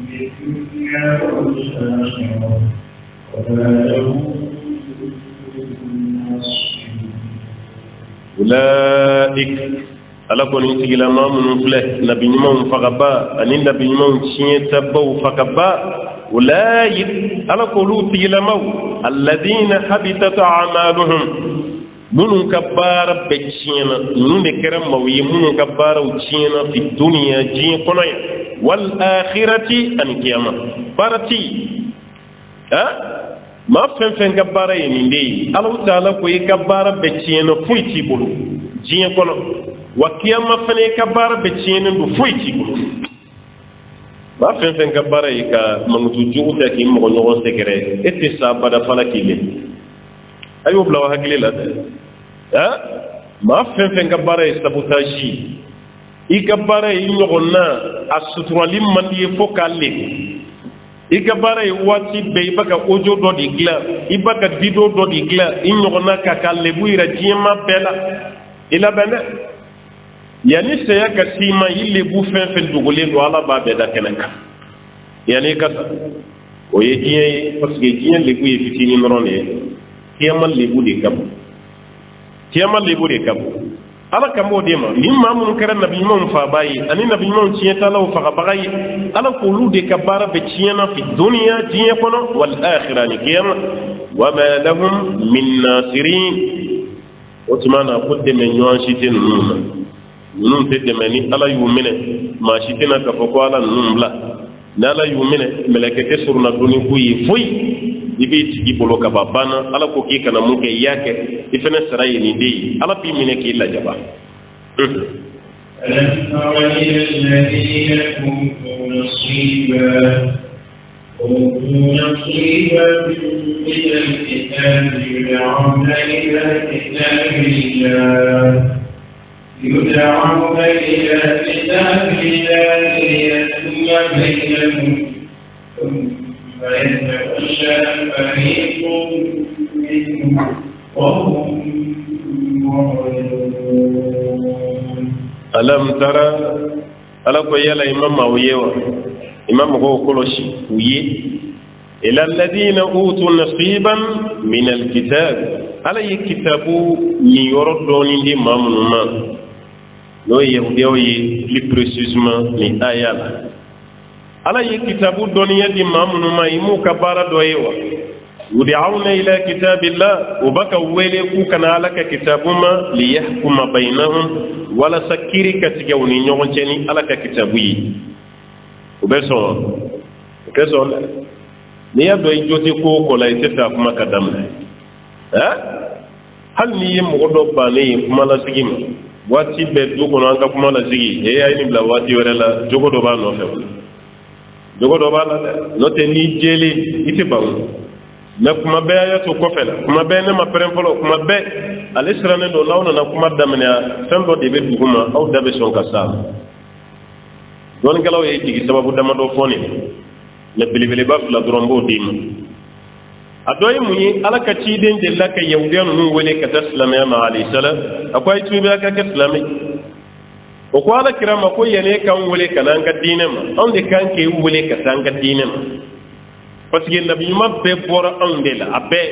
في الدنيا والآخرة وما لهم أولئك ala ko ni tigila mamun fle nabi nyumon fagaba ani nabi nyumon chieta baw fagaba ulayik ala ko lu tigila maw alladhina habitat a'maluhum munun kabara bechina nun de keram maw yimun kabara uchina fi dunya jin kono wal akhirati an qiyamah parati ha ma fen kabara yindi ala taala ko kabara bechina fuiti bulu jin kono wa kiyama fane ka bara be cienen du foy ci ko ba fen ka bara yi ka mangutu jugu ta ki mo nyogo sekere ette sa bada fala ki le ayo bla wa hakile la ha ma fen ka bara yi sabotage i ka bara yi nyogo na asuturali mandi fo kalle i ka bara yi wati be baka ojo do di gla i baka video do di gla i nyogo na ka kalle bu ira jima bela ila bana yani saya ka sima yille bu fen dugule do ala ba be da kenaka yani ka o ye diye parce que diye le bu ye fitini norone kiyamal le bu de kam ala kamo de ma min ma mun kara nabi mun fa bayi ani nabi mun ciye talaw fa bayi ala ko lu de kabara be ciyana fi dunya diye kono wal akhirah ni kiyama wa ma lahum min nasirin otmana kudde men nyon shitin nuna nun te demeni ala yu mine ma shitina ka foko ala numbla na ala yu mine melekete surna duni kuyi foi ibe tigi bolo ka babana ala ko ki kana mun ke yake ifene sarayi ni dei ala bi mine ki la jaba ألم تر إلى الذين أوتوا نصيبا من الكتاب يدعون إلى كتاب الله ليحكم بينهم ثم يتولى فريق منهم وهم معرضون ألم ترى ألا كويلا إمام أويوا إمام هو كلشي ويه إلى الذين أوتوا نصيبا من الكتاب على كتاب يردون دي مامنما لو يهودي لي بريسيسمون لي آيات على كتاب الدنيا دي مامنما يمو كبارا دويوا يدعون إلى كتاب الله وبك ويلكو كان لك كتابما ليحكم بينهم ولا سكيري كتجوني نيونتني على كتابي وبسون كسون ni ya do joti ko ko la itata kuma kadam hal ni yim ko do bani kuma la sigim wati be du ko an ka kuma la sigi e ay ni bla wati wala la jogo do ba no fe jogo do ba la no te ni jeli ite ba na kuma be ya to ko fe la kuma be ne ma prem folo kuma be alisrane do lawna na kuma damne tan do de be du kuma aw dabe son ka sa don galaw e tigi sababu dama do foni le bilibili ba fula dɔrɔn b'o d'i ma a dɔ ye mun ye ala ka ciden delila ka yahudiya ninnu wele ka taa silamɛya ma alayhisalaam a ko a ye tuubi a ka kɛ silamɛ o ko ala kira ma ko yanni e k'an wele ka n'an ka diinɛ ma anw de kan k'e wele ka taa an ka diinɛ ma parce que nabi ɲuman bɛɛ bɔra anw de la a bɛɛ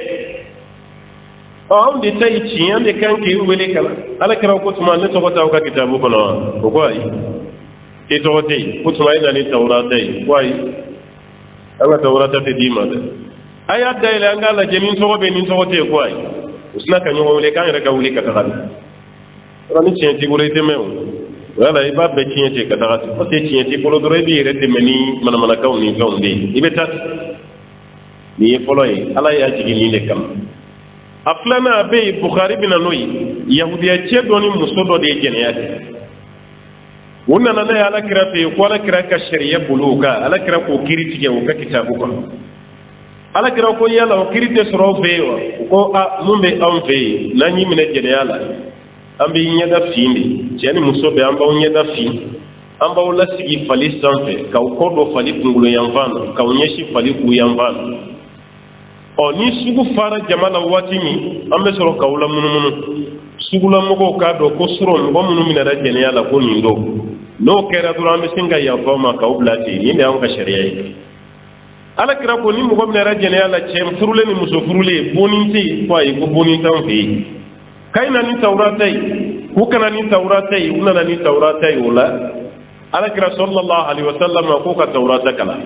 anw de ta ye tiɲɛ an de kan k'e wele ka na ala kira ko tuma ne tɔgɔ t'aw ka kitabu kɔnɔ wa o ko ayi e tɔgɔ tɛ yen ko tuma e na ni tawurata ye ko ayi an ka tawurata tɛ d'i ma dɛ a y'a dayɛlɛ an k'a lajɛ ni tɔgɔ bɛ nin tɔgɔ tɛ yen ko ayi u sina ka ɲɔgɔn wele k'an yɛrɛ ka wuli ka taga de yɔrɔ ni tiɲɛ t'i bolo i tɛ mɛn o wala i b'a bɛɛ tiɲɛ cɛ ka taga ten parce que tiɲɛ t'i bolo dɔrɔn i b'i yɛrɛ dɛmɛ ni manamanakaw ni fɛnw de ye i bɛ taa ten ni ye fɔlɔ ye ala y'a jigin nin de kama a filanan a bɛ yen Bukhari bɛ na n'o ye yahudiya cɛ dɔ ni muso dɔ de ye jɛnɛya kɛ u nana n'a ye alakira fɛ yen ko alakira ka sariya bolo o kan alakira k'o kiiri tigɛ o ka kitabu kɔnɔ alakira ko yala o kiiri tɛ sɔrɔ aw fɛ yen wa u ko a mun bɛ anw fɛ yen n'an y'i minɛ jɛnɛya la an bɛ ɲɛda fin de cɛ ni muso bɛ an b'aw ɲɛda fin an b'aw lasigi fali sanfɛ k'aw kɔ don fali kunkolo yanfan na k'aw ɲɛsin fali kulu yanfan na ni sugu fara jama la waati min an bɛ sɔrɔ k'aw lamunumunu sugulamɔgɔw k'a dɔn ko sɔrɔ mɔgɔ minnu minɛra jɛnɛya la ko nin don n'o kɛra dɔrɔn an bɛ sin ka yafa ma k'aw bila ten nin de y'anw ka sariya ye alakira ko ni mɔgɔ minɛra jɛnɛya la cɛ furulen ni muso furulen bonni tɛ yen ko ayi ko bonni t'anw fɛ yen k'a na ni tawurata ye k'u kana ni tawurata ye u nana ni tawurata ye o la alakira sallallahu alaihi wasallam ko ka tawurata kalan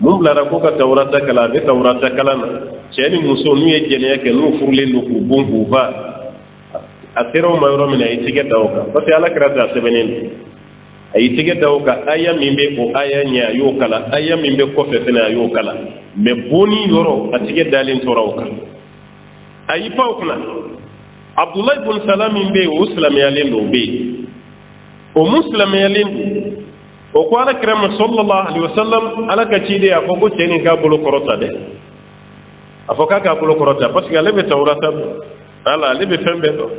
mun bilara ko ka tawurata kalan a bɛ tawurata kalan na cɛ ni muso n'u ye jɛnɛya kɛ n'u furulen don k'u bon k'u fa a sera o ma yɔrɔ min na a y'i tɛgɛ da o kan parce que alakira t'a sɛbɛnnen don a y'i tɛgɛ da o kan aya min bɛ o aya ɲɛ a y'o kalan aya min bɛ kɔfɛ fɛnɛ a y'o kalan mais bonni yɔrɔ a tɛgɛ dalen tora o kan a y'i pan o kunna Abdulayi ibn Salam min bɛ yen o silamɛyalen don o bɛ yen o mun silamɛyalen don o ko alakira ma sallallahu alaihi wasallam ala ka ciden a fɔ ko cɛ nin k'a bolo kɔrɔta dɛ a fɔ k'a k'a bolo kɔrɔta parce que ale bɛ tawurata ala ale bɛ fɛn bɛɛ dɔn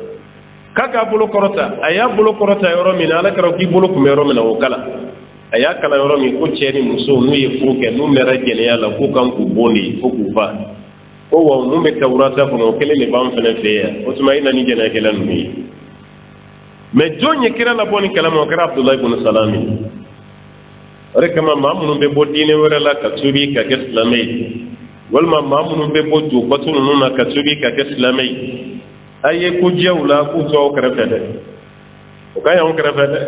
k'a k'a bolo kɔrɔta a y'a bolo kɔrɔta yɔrɔ min na alakira k'i bolo kun bɛ yɔrɔ min na o kala a y'a kala yɔrɔ min ko cɛ ni muso n'u ye furu kɛ n'u mɛnna jɛnɛya la k'u kan k'u bon de fo k'u fa ko wa mun bɛ tawurata kɔnɔ o kelen de b'an fɛnɛ fɛ yan o tuma i na ni jɛnɛyakɛla ninnu ye mais jɔn ye kira labɔ ni kalama o kɛra Abdulayi ibn Salam ye o de kama maa minnu bɛ bɔ diinɛ wɛrɛ la ka tuubi ka kɛ silamɛ ye walima maa minnu bɛ bɔ jɔbato ninnu na ka tuubi ka kɛ silamɛ ye a ye ko jɛw la k'u to aw kɛrɛfɛ dɛ o ka y'anw kɛrɛfɛ dɛ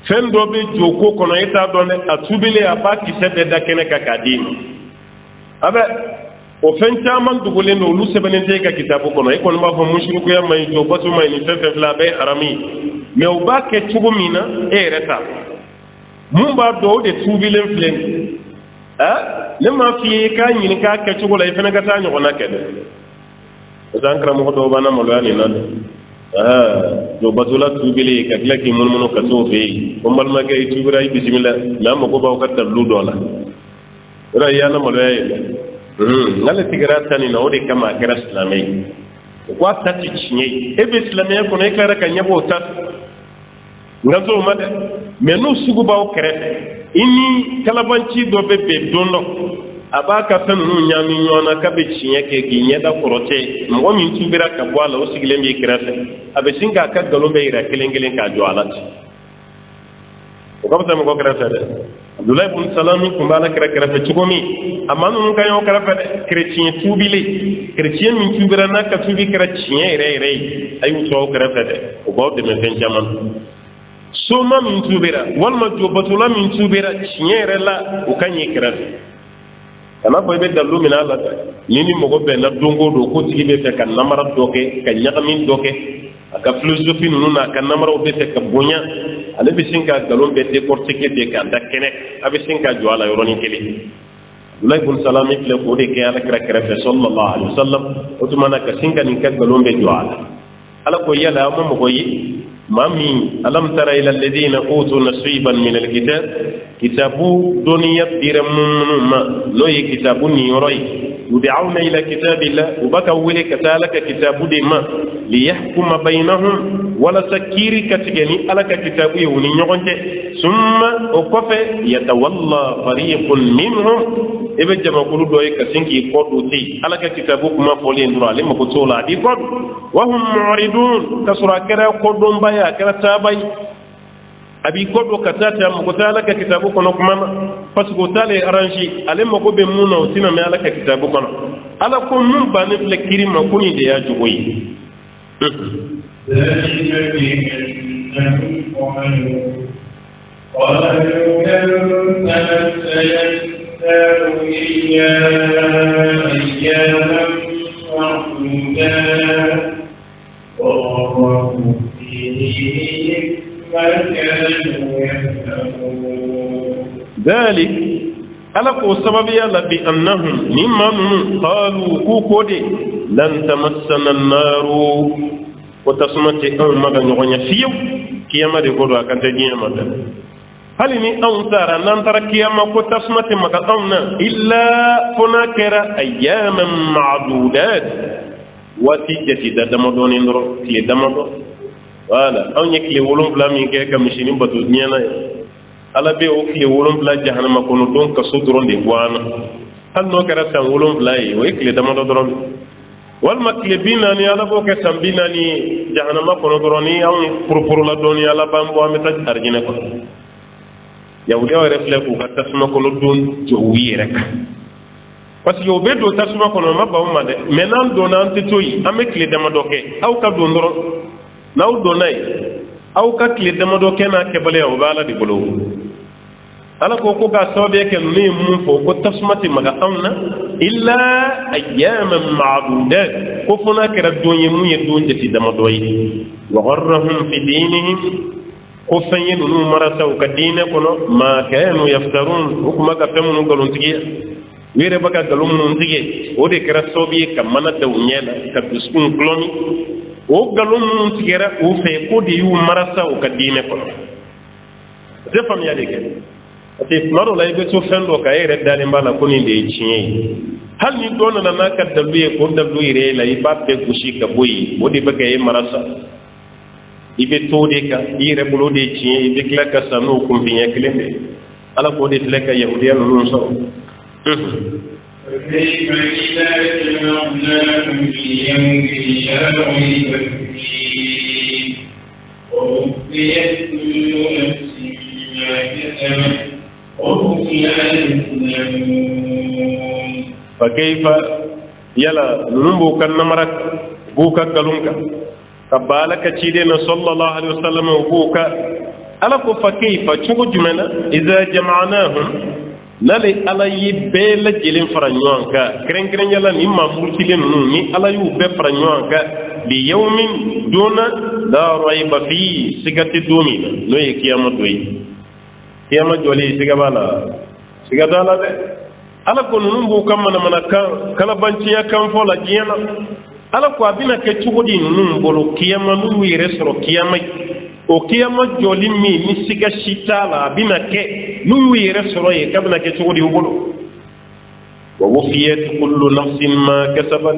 fɛn dɔ bɛ jɔ ko kɔnɔ e t'a dɔn dɛ a tuubilen a b'a kisɛ bɛɛ da kɛnɛ kan k'a d'i ma a bɛ o fɛn caman dogolen don olu sɛbɛnnen tɛ e ka kitabu kɔnɔ e kɔni b'a fɔ musirikuya ma ɲi jɔbato ma ɲi ni fɛn fɛn filɛ a bɛɛ ye haramu ye mais u b'a kɛ cogo min na e yɛrɛ t'a mun b'a dɔn o de tuubilen filɛ nin ne m'a f'i ye k'a ɲini k'a kɛcogo la i fana ka taa ɲɔgɔnna kɛ dɛ parce que an karamɔgɔ dɔw b'an na maloya nin na dɛ jɔbatola tuubilen ka tila k'i munumunu ka t'o fɛ yen ko n balimakɛ i tuubira i bisimila mais an mago b'aw ka tabilu dɔ la yɔrɔ i y'an na maloya ye dɛ n'ale tigɛra ta nin na o de kama a kɛra silamɛ ye o ko a ta tɛ tiɲɛ ye e bɛ silamɛya kɔnɔ e tilara ka ɲɛbɔ o ta nka t'o ma dɛ mais n'u sugu b'aw kɛrɛfɛ i ni kalabanci dɔ bɛ bɛn don dɔ a b'a ka fɛn ninnu ɲaami ɲɔgɔn na k'a bɛ tiɲɛ kɛ k'i ɲɛda kɔrɔtɛ mɔgɔ min tuubira ka bɔ a la o sigilen b'i kɛrɛfɛ a bɛ sin k'a ka nkalon bɛɛ yira kelen kelen k'a jɔ a la ten o ka fisa mɔgɔ kɛrɛfɛ dɛ Abdulayi ibn Salam tun b'a la kɛrɛfɛ cogo min a maa ninnu ka ɲɔgɔn kɛrɛfɛ dɛ kereciyɛn tuubilen kereciyɛn min tuubira n'a ka tuubi kɛra tiɲɛ yɛrɛ yɛrɛ ye a y'u to aw kɛrɛfɛ dɛ o b'aw dɛmɛ fɛn caman soma min tuubira walima jɔbatola min tuubira tiɲɛ yɛrɛ la o ka ɲi kɛrɛfɛ kana fɔ i bɛ dalu min a la dɛ ni ni mɔgɔ bɛnna don o don ko tigi bɛ fɛ ka namara dɔ kɛ ka ɲagami dɔ kɛ a ka filosofi ninnu na a ka namaraw bɛ fɛ ka bonya ale bɛ sin ka nkalon bɛɛ décortiquer de k'a da kɛnɛ a bɛ sin ka jɔ a la yɔrɔnin kelen Abdulayi ibn Salam filɛ k'o de kɛ alakira kɛrɛfɛ sallallahu alaihi wasallam o tuma na ka sin ka nin kɛ nkalon bɛ jɔ a la ala ko yala an ma mɔgɔ ye maa min alam tara ila alladhina utu nasiban min alkitab kitabu dɔnniya dira minnu ma n'o ye kitabu nin yɔrɔ ye yud'awna ila kitabillah u b'a ka wele ka taa ala ka kitabu de ma liyahkuma baynahum walasa kiiri ka tigɛ ni ala ka kitabu ye u ni ɲɔgɔn cɛ summa o kɔfɛ yatawalla fariqun minhum e bɛ jamakulu dɔ ye ka sin k'i kɔ don ten ala ka kitabu kuma fɔlen dɔrɔn ale mako t'o la a b'i kɔ don wa hum mu'ridun ka sɔrɔ a kɛra kɔdɔnba ye a kɛra taaba ye a b'i kɔ don ka taa ten a mako tɛ ala ka kitabu kɔnɔ kuma na parce que o t'ale arrange ale mako bɛ mun na o tɛna mɛn ala ka kitabu kɔnɔ ala ko mun bannen filɛ kiiri ma ko nin de y'a jogo ye. قالوا لن تمسنا النار إلا أياما معدودات وغرهم في دينهم ما كانوا يفهمون ذلك ala ko sababiya la bi annahum mimman qalu ku kode lan tamassana an-naru ko tasmati an maga nyonya fiyo kiyama de ko do akante diyama da hali ni an tara nan tara kiyama ko tasmati maga anna illa funakira ayyaman ma'dudat wati jati da damado ni ndoro ti damado wala an yekle wolum blami ke kam shinin batu nyana ala be o kile wolonfila jahannama kono don ka so doron de bwana hal no kara tan wolonfila yi o kile dama do doron walma kile binani ala bo ke tan binani jahannama kono doron ni an purpuru la doni ala bambo ameta arjine ko yawde o refle ko tasma kono don jowi rek parce que o be do tasma kono ma ba ma de menan do nan titoyi ame kile dama do ke aw ka do ndoro naw do nay aw ka kile dama do kena kebale o bala di bolo ala ko ko ga sobe ke ni mun fo ko tasmati maga amna illa ayyaman ma'dudat ko funa kera donye mun ye donje ti dama do yi wa gharrahum fi dinihim ko fanye nu marasa ka dine kono ma kanu yaftarun hukuma ka femu galon tigi were baka galon mun tigi o de kera sobe ka mana daw nyela ka duskun klomi o galon mun tigera o fe ko de yu marasa o ka dine ko de fam ya de ke ate maro lay be so fendo ka ere dale mbala ko ni de chiye hal ni dona na ka daluye ko daluye re lay babbe gushi ka boyi o de baka e marasa ibe to de ka ire bulo de chiye ibe kla ka sanu ko binya klende ala ko de tleka yahudiya no so فكيف إذا جمعناهم ليوم لا ريب فيه ووفيت كل نفس ما كسبت وهم لا يظلمون فكيف يلا نمبو كان نمرك بوكا قلونك كبالك تشيدنا صلى الله عليه وسلم وبوكا ألك فكيف تشوف جمنا إذا جمعناهم nale ala yi be la jelen fara ɲɔgɔn kan kɛrɛnkɛrɛn yala ni mamurutilen ninnu ni ala y'u bɛɛ fara ɲɔgɔn kan bi yawmin dona la rayba fi sigati don min na n'o ye kiyama do ye kiyama jɔlen siga b'a la siga t'a la dɛ ala ko ninnu b'u ka manamana kan kalabanciya kan fɔ la diɲɛ na ala ko a bɛna kɛ cogo di ninnu bolo kiyama n'u yɛrɛ sɔrɔ kiyama ye o kiyama jɔli min ni siga si t'a la a bɛna kɛ n'u y'u yɛrɛ sɔrɔ yen k'a bɛna kɛ cogo di u bolo wa wufiyat kullu nafsin ma kasabat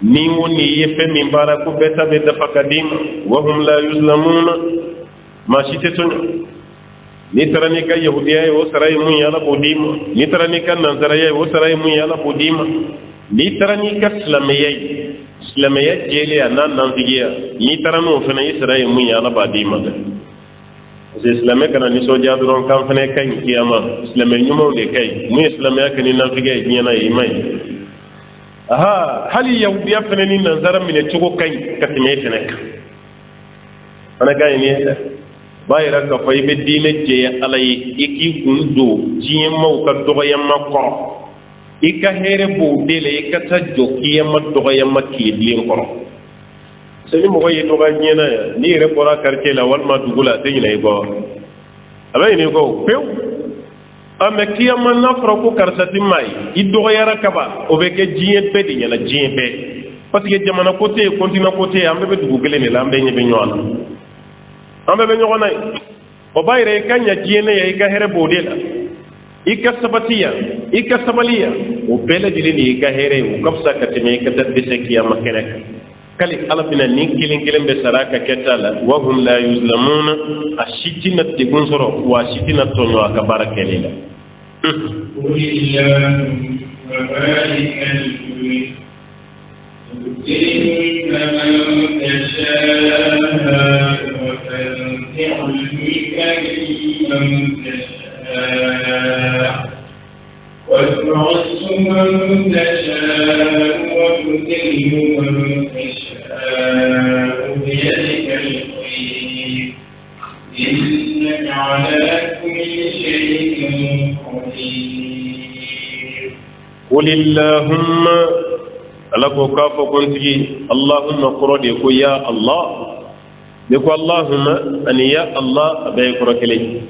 ni o ni ye fɛn min baara ko bɛɛ ta bɛ dafa ka d'i ma wa hum la yuzlamuna maa si tɛ tɔɲɔ n'i taara n'i ka yahudiya ye o sara ye mun ye ala b'o d'i ma n'i taara n'i ka nansaraya ye o sara ye mun ye ala b'o d'i ma n'i taara n'i ka silamɛya ye silamɛya jɛlen a n'a nantigiya n'i taara n'o fana ye sara ye mun ye ala b'a d'i ma dɛ parce que silamɛ kana nisɔndiya dɔrɔn k'an fana ka ɲi kiyama silamɛ ɲumanw de ka ɲi mun ye silamɛya kɛ ni nantigiya ye diɲɛ na ye i ma ɲi aha hali yahudiya fana ni nansara minɛ cogo ka ɲi ka tɛmɛ e fana kan fana ka ɲi ni ye dɛ b'a yira k'a fɔ i bɛ diinɛ jɛya ala ye i k'i kun don diɲɛmaw ka dɔgɔyama kɔrɔ i ka hɛrɛ b'o de la i ka taa jɔ kiyama dɔgɔyama tilebilen kɔrɔ sani mɔgɔ ye dɔgɔ diɲɛ na yan n'i yɛrɛ bɔra quartier la walima dugu la a tɛ ɲinɛ i kɔ a bɛ ɲinɛ i kɔ pewu mɛ kiyama n'a fɔra ko karisa ti maa ye i dɔgɔyara kaba o bɛ kɛ diɲɛ bɛɛ de ɲɛna diɲɛ bɛɛ parce que jamana ko tɛ yen continent ko tɛ yen an bɛɛ bɛ dugu kelen de la an bɛɛ ɲɛ bɛ ɲɔgɔn na an bɛɛ bɛ ɲɔgɔn na yen o b'a yira i ka ɲa diɲɛ na yan i ka hɛrɛ b'o de la i ka sabati yan i ka sabali yan o bɛɛ lajɛlen de y'i ka hɛrɛ ye o ka fisa ka tɛmɛ i ka taa dɛsɛ kiyama kɛnɛ kan kali ala bɛna ni kelen kelen bɛ sara a ka kɛta la wa hum la yuzlamuna a si tɛna degun sɔrɔ wa a si tɛna tɔɲɔ a ka baara kɛli la قل اللهم مالك الملك تؤتي الملك من تشاء وتنزع الملك ممن تشاء وتعز من تشاء وتذل من تشاء بيدك الخير إنك على كل شيء قدير قل اللهم لك كاف كنتي اللهم قرد يا الله يقول اللهم أن يا الله أبي قرك لي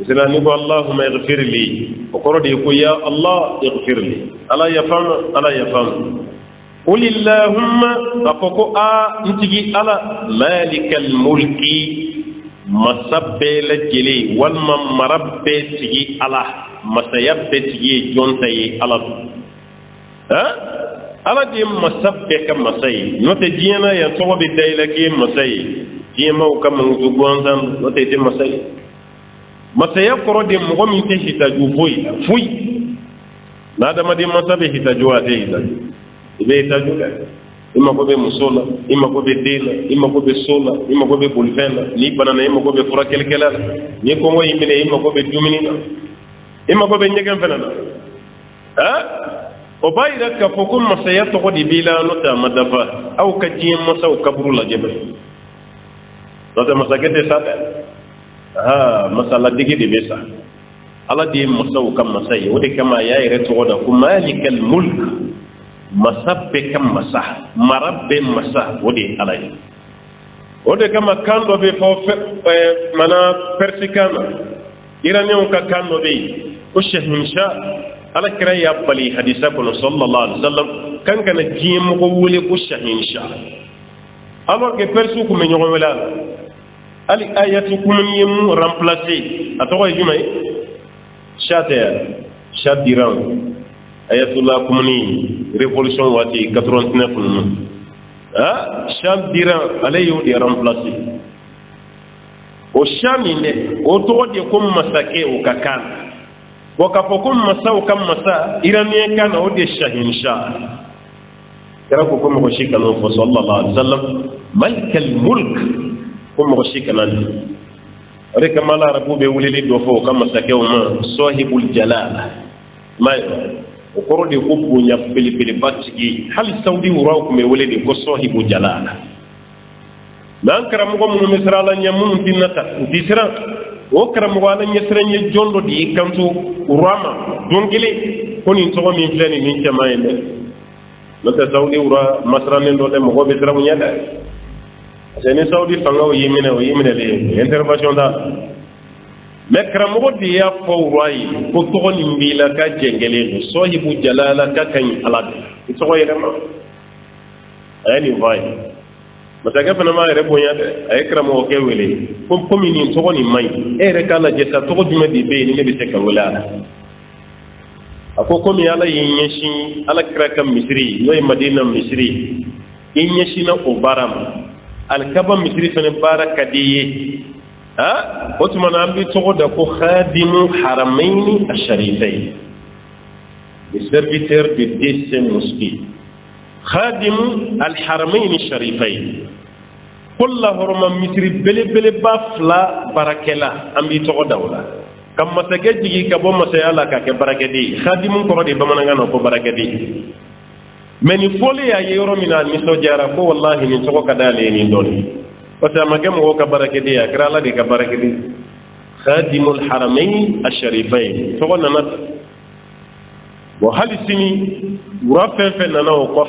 مثلا نقول اللهم اغفر لي وقرد يقول يا الله اغفر لي ألا يفهم قل اللهم أقوكو نتجي على مالك الملك مسبل جلي والما مرب تجي على مسيب تجي جونتي على ala di masabbe kam masai no te jiena ya to be dayla ki masai jiema o kam ngu gonzan no te masai masaya koro de mo mi te hitaju fui na da ma de masabe hitaju ate hitaju ibe hitaju ka ima ko be musola ima ko be dela ima ko be sola ima ko be bulfena ni banana ima ko be fura kelkela ni ko mo yimine ima ko be duminina ima ko be nyegen fenana o bayira ka fo ko masaya to ko di bila no ta madafa aw ka jiem masa o kabru la jebe do ta masakete sa masala digi di besa ala di masa o kam masaya o de kama ya ire to da ko malikal mulk masabbe kam masa marabbe masa o de alay o de kama kando be fo mana persikana iranion ka kando be ko shahinsha ala kira ya bali hadisa kono sallallahu alaihi wasallam kan kana jiem ko wole ko shahinsha alors que persu ko me nyogo wala ali ayatu kum yim remplacer atoko jumay shadiran ayatullah kumni révolution wati 89 shadiran alayo di remplacer o shamine o to de ko masake o kakana wakapokum masau kam masa iraniye kana ode shahinsha kira ko kuma ko shika no sallallahu alaihi wasallam malikal mulk kuma ko shika nan ore kamala rabu be wulili do fo kam masake o ma sahibul jalala may ko korode ko bunya pili batigi hal saudi wuraw ko me wulidi ko sahibul jalala nan karam ko mun misra la nyamun tinata disra o karam wala nyesrenye jondo di kantu urama dongile koni to mi fleni ni jamayne no ta saudi ura masranen do de mo be tramu nyada sene saudi fanga o yimine le intervention da me karam ko di ya fo rai ko to ni mbila ka jengele so hibu jalala ka kan alad to ko yema ani vai mataka fana ma yɛrɛ bonya dɛ a ye karamɔgɔ kɛ wele komi nin tɔgɔ nin man ɲi e yɛrɛ k'a lajɛ sa tɔgɔ jumɛn de bɛ yen ni ne bɛ se ka wele a la a ko komi ala y'i ɲɛsin ala kira ka misiri n'o ye madina misiri i ɲɛsinna o baara ma alikaba misiri fana baara ka di i ye o tuma na an bɛ tɔgɔ da ko khadimu haramayni asharifayn le serviteur de deux saints mosquées خادم الحرمين الشريفين كل هرم مصر بلي بافلا بركلا امبي تو دولا كم مسجي كبو مسيالا كك بركدي خادم كودي بمنغانو كو بركدي من فولي يا يورو مينا ميسو جارا كو والله ني تو كدالي ني دون فتا ماغم كو كبركدي يا كرالا دي كبركدي خادم الحرمين الشريفين تو نانا وهل سني ورافع فنانا وقف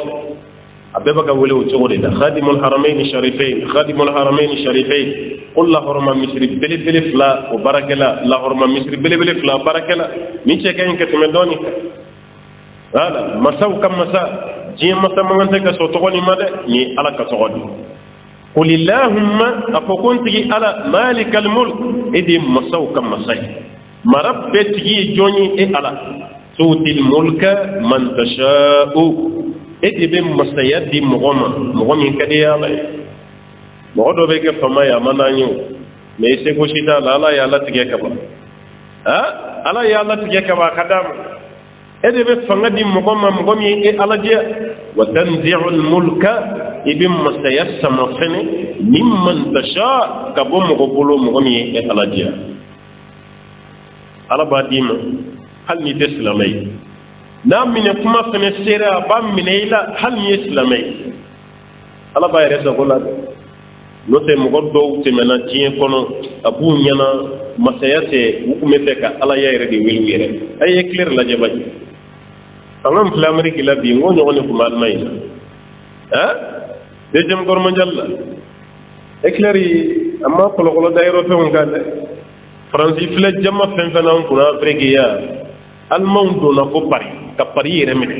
أبيبك ولي وتقولي ده خادم الحرمين الشريفين خادم الحرمين الشريفين قل له هرم مصر بلي فلا وبركة لا هرم مصر بلي فلا بركة لا مين شكاين كتمدوني هذا مساو كم مسا جيم مسا ما أنت كسوتوني ماذا ني على كسوتوني قل اللهم أفكون تجي على مالك الملك إدي مساو كم مسا مرب تجي جوني إيه على تؤتي الملك من تشاء ادي بمسيد مغمى كدي الله مغدو بك فما يا منانيو ميسي كوشيتا لا يا الله تجي كبا الله يا الله تجي كبا خدام ادي بفنغدي مغمى اي الله جاء وتنزع الملك ابن مسيد سمفني ممن تشاء كبو مغبولو مغمى اي الله جاء الله باديما hal ni islamai na mine kuma fene sera ba mine ila hal ni islamai ala ba yare da gola no te mo goddo te mena tien kono abu nyana masayate hukume te ka ala yare de welwere ay clair la jaba angam flamri ki la bi ngo nyone ko mal may deuxième guerre mondiale la éclairi amma ko lo dayro fe on gade France fila jama fen fen an kuna Afrique ya alman dona ko Paris ka Paris yere mine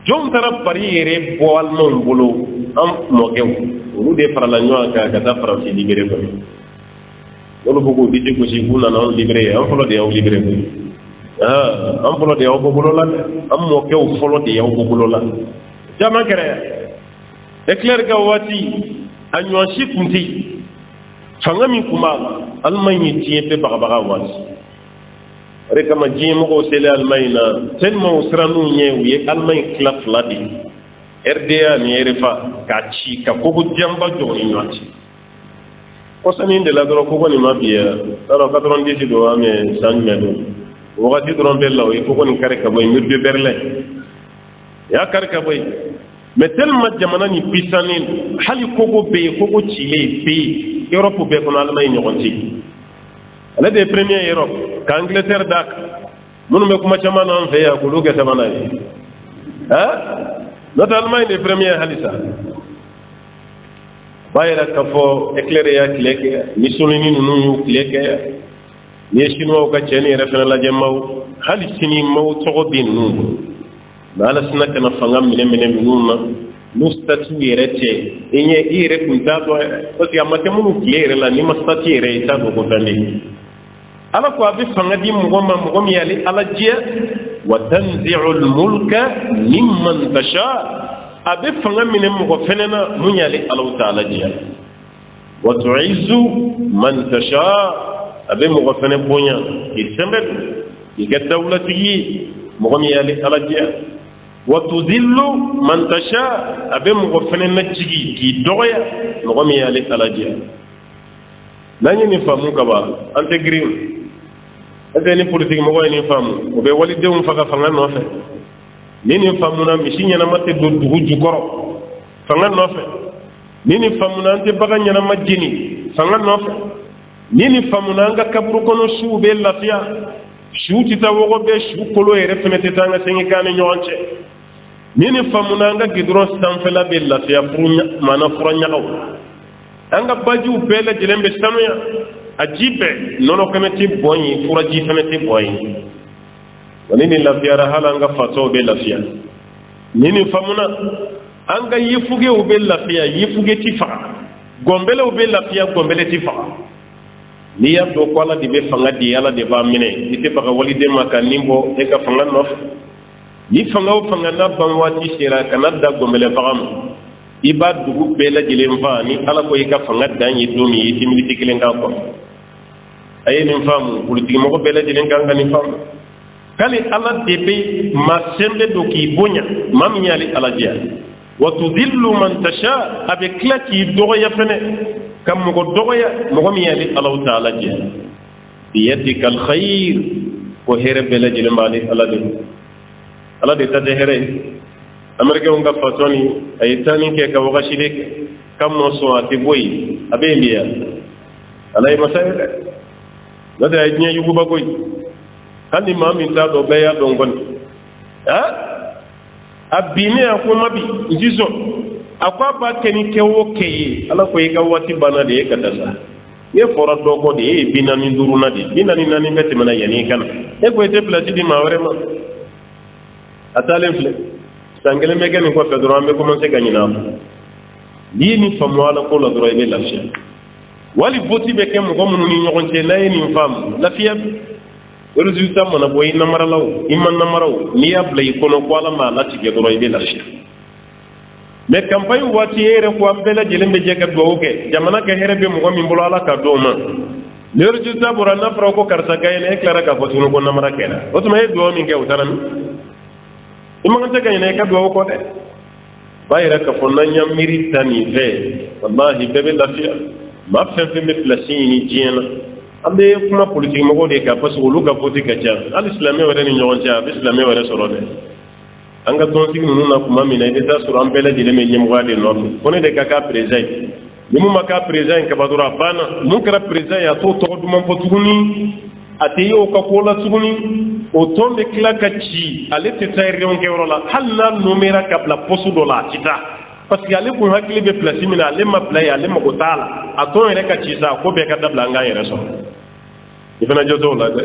jom tara Paris yere bo alman bolo am mo gew ru de farala nyo ka ta France libéré ko wala bugo di ko ci buna na libéré am folo de yaw libéré ko am folo de yaw bo bolo la am mo gew folo de yaw bo bolo la jama kere éclair ga wati anyo shi kunti fanga min kuma almayni tiye pe baga wati reka ma jimo ko sele almayna tellement usranu nyewi almay klaf ladi RDA ni RFA ka ci ka ko jamba joni nyati ko sanin de la doro ko ni mabia daro 90 do ame sanme do wakati doron bella ko ni kare ka boy mirbe berlin ya kare ka boy mais tellement jamana ni pisanin hali kogo be kogo chile be Europe be kono almay ñogonti ala de premier Europe ka Angleterre dak munu me kuma chama nan fe ya ko luge tamana not almay de premier halisa bayra ka fo éclairer ya kleke ni sunini nunu yu kleke ni chinois ka cheni refena la jemaw hali sini maw togo bin nunu ala sina kana fanga mine nuna no statu yerete enye ire kuntato parce amate munu klere la ni mastati ire ita ko tande ala ko abi fanga di mo mi yali ala jia wa tanzi'u al mulka mimman tasha abi fanga mine mo fenena mu yali Allah ta'ala jia wa tu'izzu man tasha abi mo fene bonya isembe igatawlati mo mi yali ala jia وتذل من تشاء أبي مغفن نجي كي دوغيا نغمي على الألاجيا لن ينفهموا كبا أنت غريم أنت يني بوليتيك مغوي ينفهموا وبي والدهم فقا فنغان نوفي نين ينفهمونا مشين ينامات دوغو جوكورو فنغان نوفي نين ينفهمونا أنت بغا ينامات جيني فنغان نوفي نين ينفهمونا أنت كبرو كونو شو بي لافيا شو تتاوغو بي شو كولو يرفنتي تانغا سيني كاني نيوانشي nini famuna anga gidro sanfela be lafiya furunya mana furanya kaw anga baju bela jilembe sanuya ajibe nono kanati boyi furaji kanati boyi nini lafiya rahala anga fato be lafiya nini famuna anga yifuge ube lafiya yifuge tifa gombele ube lafiya gombele tifa ni ya do kwala dibe fanga di yala de ba mine ite baka walide maka nimbo e ka fanga nof ni fanga na banwati sera kana da gomele fagam iba dugu bela jilen fa ni ala ko yika fanga dan yi domi yi timiti kilen ka ko ay ni famu politique mo ko bela jilen kan ni fam kali ala debe ma sembe do ki bonya mam nyali ala dia wa tudillu man tasha avec la ki doya fene kam mo ko doya mo ko nyali allah taala dia bi yadikal khair ko here bela jilen mali ala de ala de tade here amerika unga fatoni ay tani ke ka wagashi de kam no so ati boy abe liya ala ay masayre da ay nya yugo ba koy kandi mami ta do be ya do ngon abine akoma bi njizo akwa ba keni ke woke ala ko yiga wati bana de ka dasa ye fora do ko de binani duruna de binani nani meti mana yani kana e ko te place di mawre ma atalen fle sangele megen ko fe doro ambe commencer gagner na li ni famu ala ko la doro be la fia wali boti be kem ko mun ni nyogon te lay ni fam la fia résultat mana boy namara law iman namaraw ni ablay kono ko ala ma la ti ge doro be la fia mais campagne wati ere ko ambela jelembe jekat do oke jamana ka herebe mo min bolo ala ka do ma le résultat bora na pro ko karta gayne e clara ka fotunu ko namara kena otuma e do min ge utaran imangante gayne ka do ko de bayra ka fonna nyam miritani ve wallahi bebe lafiya ma fe me placini jiena ambe kuma politique mo de ka parce que luga politique ka al islamé wala ni nyon ja islamé wala sorode anga ton sigi nunu na kuma mina ide ta sura ambele dile me nyemwa de no kone de kaka president ni mu maka president ka badura bana mu kara president ya to to dum po tuguni ate yo ka kola tuguni o ton de klaka ci ale te tayre on ke wala hal na numera ka la posu do la cita parce que ale kun hakili be place min ale ma play ale ma ko tala a to yɛrɛ ka ci sa ko bɛɛ ka dabila an k'an yɛrɛ sɔrɔ i fana jɔ t'o la dɛ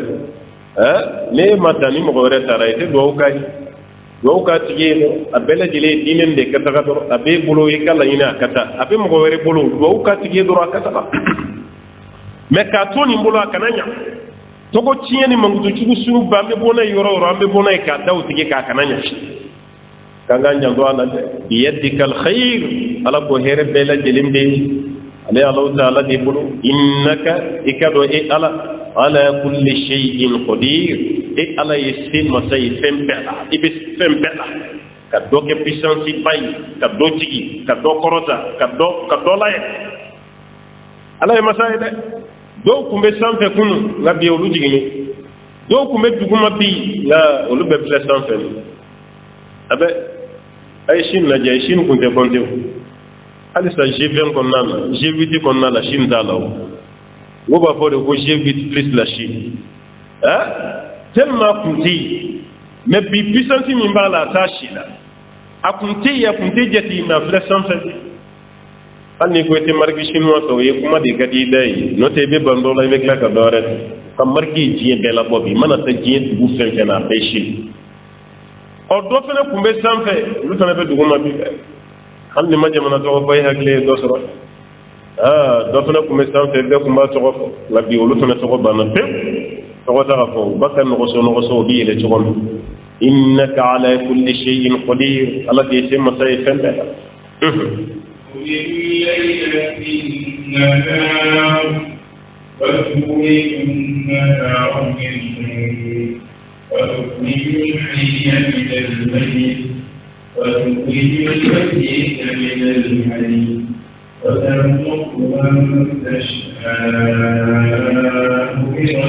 ne ma dan ni mɔgɔ wɛrɛ taara i tɛ duwawu k'a ye duwawu k'a tigi ye dɛ a bɛɛ lajɛlen ye diinɛ de ka taga dɔrɔn a b'e bolo i ka laɲini a ka taa a bɛ mɔgɔ wɛrɛ bolo duwawu k'a tigi ye dɔrɔn a ka taga mais k'a to nin bolo a kana ɲa tɔgɔ tiɲɛ ni mankutujugu sugu bɛɛ an bɛ bɔ n'a ye yɔrɔ o yɔrɔ an bɛ bɔ n'a ye k'a da o tigi k'a kana ɲa k'an k'an janto a la dɛ biyadikal khayr ala ko hɛrɛ bɛɛ lajɛlen bɛ ale Alahu Taala de bolo innaka i ka dɔn e ala ala kulli shay'in qadir e ala ye se masa ye fɛn bɛɛ la i bɛ fɛn bɛɛ la ka dɔ kɛ puissance ba ye ka dɔ jigi ka dɔ kɔrɔta ka dɔ layɛ ala ye masa ye dɛ dɔw kun bɛ sanfɛ kunun nka bi olu jiginni dɔw kun bɛ duguma bi nka olu bɛ filɛ sanfɛ a bɛ a ye Chine lajɛ Chine kun tɛ compter o halisa G20 kɔnɔna na G8 kɔnɔna la Chine t'a la o o b'a fɔ de ko G8 plus la Chine tellement kun tɛ yen mais bi puissance min b'a la a t'a si la a kun tɛ yen a kun tɛ jate mais a filɛ sanfɛ hali n'i ko i tɛ marque chinois fɛ o ye kuma de ka di i da ye n'o tɛ i bɛ ban dɔ la i bɛ tila ka dɔ wɛrɛ ta ka marque ye diɲɛ bɛɛ labɔ bi i mana taa diɲɛ dugu fɛn fɛn na a bɛɛ ye Chine ɔ dɔ fana kun bɛ sanfɛ olu fana bɛ duguma bi fɛ hali ni ma jamana tɔgɔ fɔ e hakili ye dɔ sɔrɔ dɔ fana kun bɛ sanfɛ bɛɛ kun b'a tɔgɔ fɔ nka bi olu fana tɔgɔ banna pewu tɔgɔ t'a ka fɔ u b'a ka nɔgɔso o bɛ yɛlɛ cogo min innaka ala kulli shay'in qadir ala de ye se masa ye fɛn bɛɛ la الليل في النهار وتولج النهار من الليل وتخرج الحي من الميت وتخرج الميت من الحي وترزق من تشاء بغير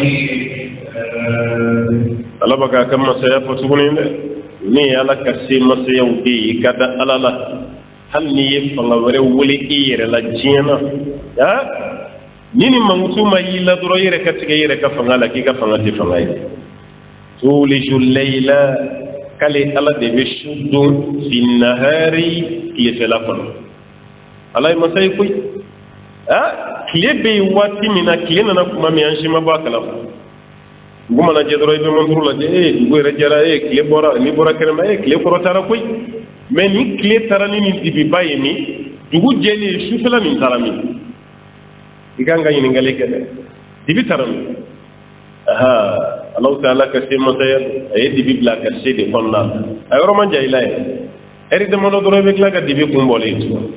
حساب. Allah baka kan masaya fa tuguni ne ni ala ka se masaya ubi kada alala hal ni ye fanga wɛrɛ wele i yɛrɛ la diɲɛ na ni ni mangutu ma y'i la dɔrɔn i yɛrɛ ka tigɛ i yɛrɛ ka fanga la k'i ka fanga tɛ fanga ye tuliju layla k'ale ala de bɛ su don fi nahari tilefɛla kɔnɔ ala ye masa ye koyi tile bɛ yen waati min na tile nana kuma min an si ma bɔ a kalama dugu mana jɛ dɔrɔn i bɛ monturu lajɛ dugu yɛrɛ jɛra tile bɔra n'i bɔra kɛnɛma tile kɔrɔtara koyi mais ni tile taara ni nin dibiba ye min dugu jɛlen sufɛla min taara min i kan ka ɲininkali kɛ dɛ dibi taara min Alahu Taala ka se masaya a ye dibi bila ka se de kɔnɔna la a yɔrɔ man jan i la yɛrɛ ɛri damadɔ dɔrɔn i bɛ tila ka dibi kun bɔlen tugun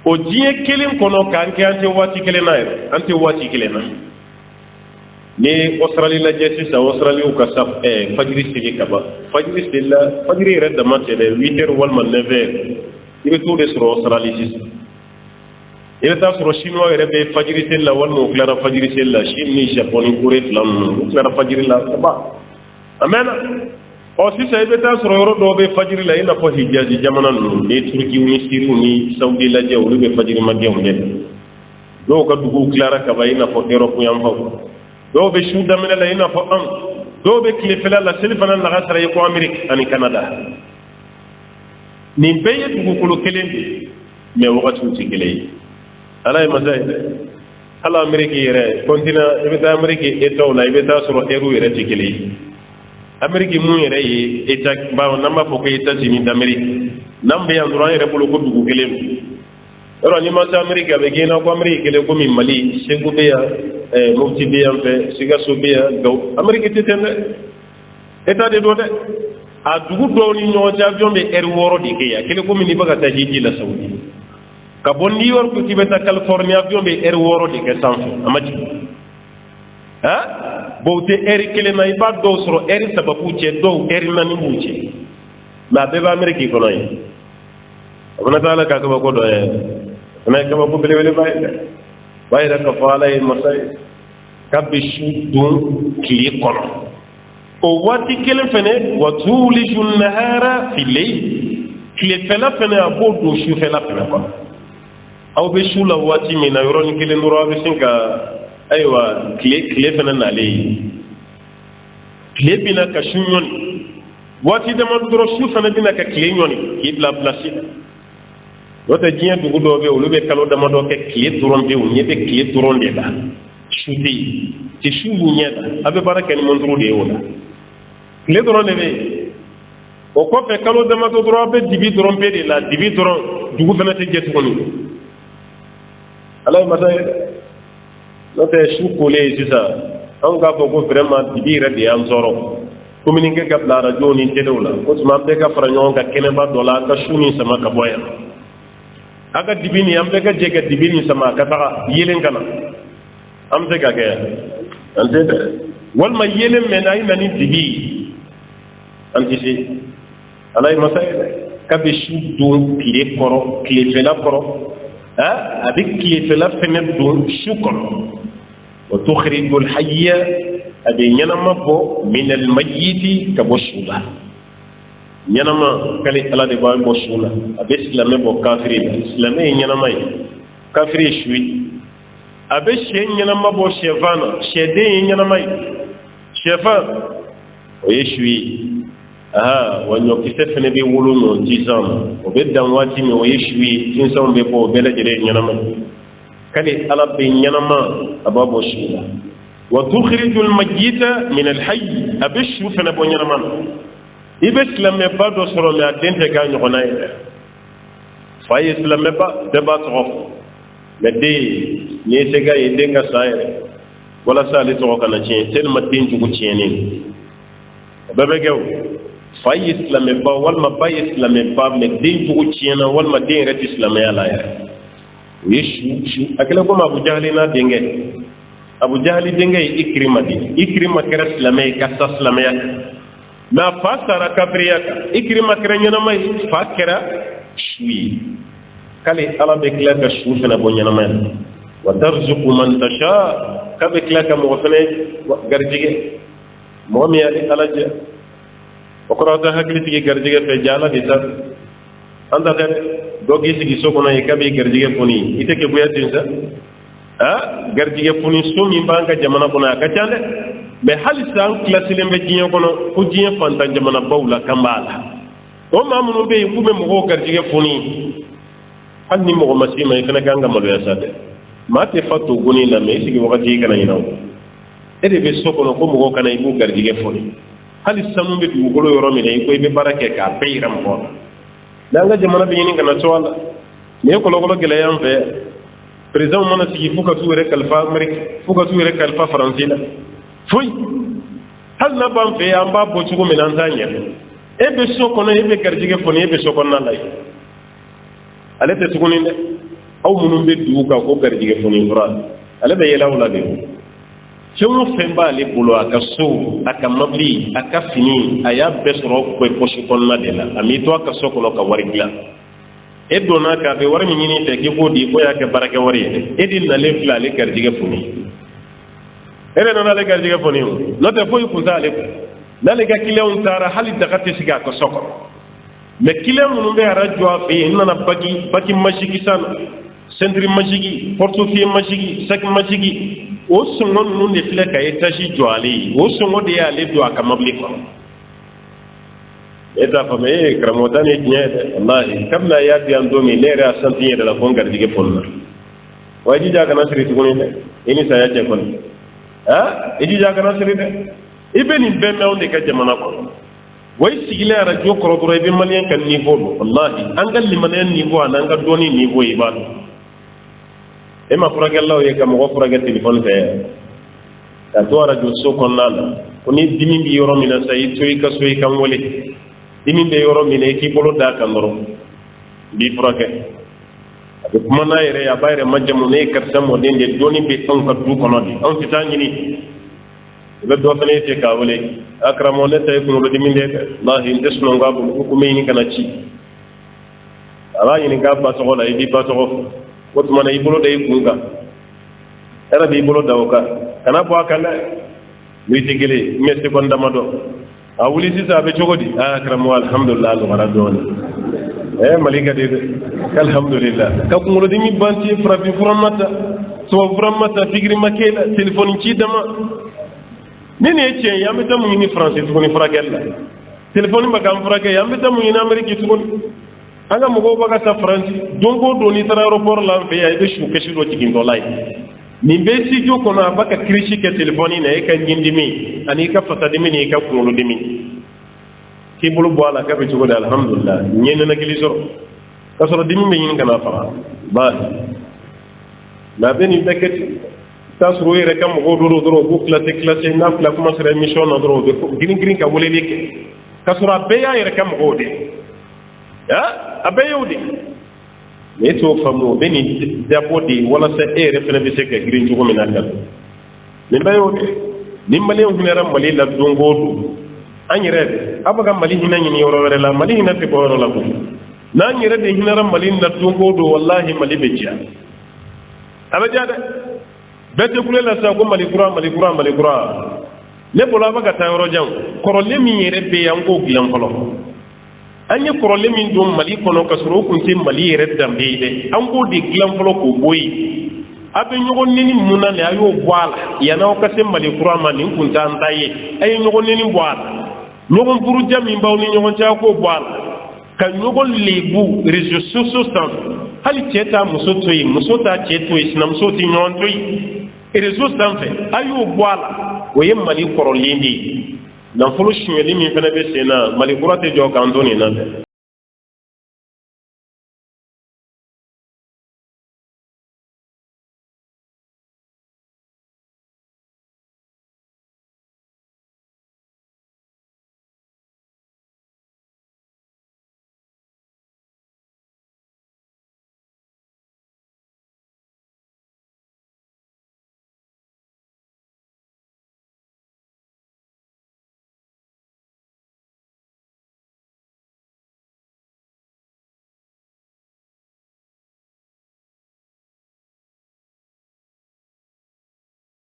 o diɲɛ kelen kɔnɔ k'an kɛ an tɛ waati kelen na yɛrɛ an tɛ waati kelen na ni Australie lajɛ sisan Australie ka sa fajiri seli ka ban fajiri seli la fajiri yɛrɛ dama tɛ dɛ 8 heures walima 9 heures i bɛ t'o de sɔrɔ Australie sisan i bɛ taa sɔrɔ chinois yɛrɛ bɛ fajiri seli la walima u tilara fajiri seli la Chine ni Japon ni Corée fila ninnu u tilara fajiri la ça va a mɛnna sisan i bɛ taa sɔrɔ yɔrɔ dɔw bɛ fajiri la i n'a fɔ Hijaz jamana ninnu ni Turki ni Syrie ni Saudi lajɛ olu bɛ fajiri magɛnw kɛ dɔw ka duguw tilara ka ban i n'a fɔ Europe yan fanw dɔw bɛ su daminɛ la i n'a fɔ an dɔw bɛ tilefɛla la seli fana lagasara i ko Amérique ani Canada nin bɛɛ ye dugukolo kelen de mais wagatiw tɛ kelen ye ala ye masa ye dɛ hali Amérique yɛrɛ continent i bɛ taa Amérique États la i bɛ taa sɔrɔ heures yɛrɛ tɛ kelen ye Amérique mun yɛrɛ ye État n'an b'a fɔ ko États-Unis d'Amérique n'an bɛ yan dɔrɔn an yɛrɛ bolo ko dugu kelen don yɔrɔ n'i ma se Amérique a bɛ kɛ i n'a fɔ Amérique kelen komi Mali Segu bɛ yan Mopti bɛ yan fɛ Sikaso bɛ yan Gawo Amérique tɛ ten dɛ État de don dɛ a dugu dɔw ni ɲɔgɔn cɛ avion bɛ heure 6 de kɛ yan kelen komi n'i bɛ ka taa hiji la Saudi ka bɔ New York k'i bɛ taa Californie avion bɛ heure 6 de kɛ sanfɛ a ma jigin bon u tɛ heure kelen na i b'a dɔw sɔrɔ heure 3 b'u cɛ dɔw heure 4 b'u cɛ mais a bɛɛ bɛ Amérique kɔnɔ yen a fana t'a la k'a kabako dɔ ye fana ye kabako belebeleba ye dɛ b'a yɛrɛ ka fɔ ala ye masa ye k'a bɛ su don tile kɔnɔ o waati kelen fɛnɛ wa tuliju nahara fi layl tilefɛla fɛnɛ a b'o don sufɛla fɛnɛ kɔnɔ aw bɛ su la waati min na yɔrɔnin kelen dɔrɔn aw bɛ sin ka ayiwa tile fɛnɛ nalen ye tile bɛna ka su ɲɔni waati dama dɔrɔn su fɛnɛ bɛna ka tile ɲɔni k'i bila place la wata jinya dugu do be olu be kalo dama do ke kile turon be unye be kile turon de la shuti ti shubu nyeda abe baraka ni mondru de wala kile turon de be o ko fe kalo dama do dro be dibi turon be de la dibi turon dugu fana te jetu ko ni ala ma tay wata shu ko le sisa an ga ko vraiment dibi re de am zoro communiquer ka la radio ni telewla ko tuma be ka fara nyon ka kene ba dola ka shuni sama ka boya aga dibini ambe ka jega dibini sama ka ta yelen kana ambe ka ga ante wal ma yelen menay nani dibi antisi alay masay ka be shu do pire koro kile fela koro abi kile fela fene do shu koro wa tukhrijul hayya abi nyanama bo min al mayyit ka boshuba nyanama kali ala de ba boshuna abe islamé bo kafiri islamé nyanama kafiri shui abe she nyanama bo shevana shede nyanama shefa o yeshui wanyo kisefene be wulu no jizam o be dan wati mi o yeshui insan be bo bela jere nyanama kali ala be nyanama ababo shula wa tukhrijul mayyita min al hayy abe shu fene bo nyanama ibe islamé ba do soro me adente ga nyona ye fa islamé ba de ba to me de ni se ga ye denga saye wala sa le to kana ci tel ma tin jugu ci ni bebe gew fa islamé ba wal ma ba islamé ba me din jugu ci na wal ma din ret islamé ala ya yeshu akela ko ma abu jahli na denge abu jahli denge ikrima kera islamé ka sa islamé na fasara kabriyaka ikrima kranyana mai fakira shui kale ala be klaka shu fena bonyana mai wa tarzuqu man tasha kabe klaka mo fene garjige mo mi ali alaje okorata hakli tigi garjige fe jala dita anda de dogi sigi sokono e kabe garjige poni iteke buyatin sa garjige poni sumi banga jamana kona akachale mais hali san classé be jinya kono ko jinya fanta jamana bawla kambala o mamunu be ku be mo garjige funi hanni mo masima e kana ganga malo ya sade mate fatu goni na me sigi wakati kana yinaw ede be sokono ko mo kana ibu garjige funi hali sanu be du golo yoro mi ne ko be barake ka peyram ko danga jamana be yini kana sowala ne ko logolo gele yam fe président mana sigi fuka tuure kalfa amerique fuka tuure kalfa français la foy hal na ban fe an ba bo chugo minan tanya e be sokono e be garjige foni e be sokono na lay ale te suguni de aw munum be duuka ko garjige foni fura ale be yela wala de chemu femba le bulo aka so aka mabli aka fini aya be soro ko ko sokono na de la ami to aka sokono ka warigla e dona ka be warmi nyini te ke ko di ko ya ke barake wari e din na le fla le garjige foni ere no nale garjige foni no te foy ku zale nale ga kileon tara hali daga te siga ko soko me kileon no be arajo afi nana bagi mashigi san sendri mashigi portofie mashigi sak mashigi o songo no ne fle ka etaji joali o songo de ale do aka mabli ko eta fame kramotani nyede wallahi kabla ya di andomi lera santiye de la kon garjige fonna waji jaga na siri tugoni ne ini saya je kon iji jagana siri de ibe ni bemme onde ka jamana ko way sigile radio ko do ibe malien kan niveau wallahi angal limanen niveau ananga doni niveau iba e ma furaga law ye kam ko furaga telephone fe ta to radio so kon nana ko ni dimi bi yoro mina say toy ka soy kam wole dimi be yoro mina ki bolo da kan ro bi furaga ade kuma na yere ya bayre majjamu ne karta mo de doni be on ka du kono di on titani ni be do fane te ka wole akramo ne tay ko do diminde wallahi ndesno ngabu ko me ni kana ci ala ni ga ba to la idi ba to ko to mana ibolo de kunga era be ibolo dawka kana bo akala mi tigele metti kon dama do a wuli sisa be jogodi akramo alhamdulillah al gharadon malika de alhamdulillah ka ko ngolo dimi banti frapi furamata so furamata figri makela telephone ci dama nene ce yambe tamu ni français ko ni frakella telephone ba kam frake yambe tamu ni amerique ko anga mo go baga ta France dongo do ni tara aéroport la be ay be shu keshi do cikin do lay ni be si jo ko na baka krishi ke telefoni na e ka ngindimi ani ka fatadimi ni ka kuno dimi ki bulu bo ala ka be jogo alhamdulillah ñen na gili soro ka soro dimi be ñin kana fara ba la beni bekati tasro yere kam go do bu classe na fla kuma sere mission na do green ka wole lik ka soro be ya yere kam go de ya abayudi ne to famu beni dapodi wala sa ere fene be seke green jogo minakal ne bayudi ni mali on hinara mali la dongodu anyere abaga mali hinani ni yoro wala mali hinate ko yoro la ko na anyere de hinara mali la dongodu wallahi mali beja abajada bete kule la sa ko mali kura ne bola baga ta yoro jang korole mi yere be yango gilan kolo anye korole min dum mali kono kasoro kunti mali yere dambe de ango de gilan kolo ko boyi abe ñogon neni muna le ayo boala yana o kase mali kurama ni kunta antaye ay ñogon neni boala ñogon buru jami mbaw ni ñogon ca ko boala ka ñogon lebu réseaux sociaux tan hali ceta muso toyi muso ta cetoyi sina muso ti ñogon toyi réseaux sanfɛ ayo boala o ye mali kɔrɔlen de ye nafolo suɲɛli min fana bɛ sen na mali kura tɛ jɔ kan to nin na dɛ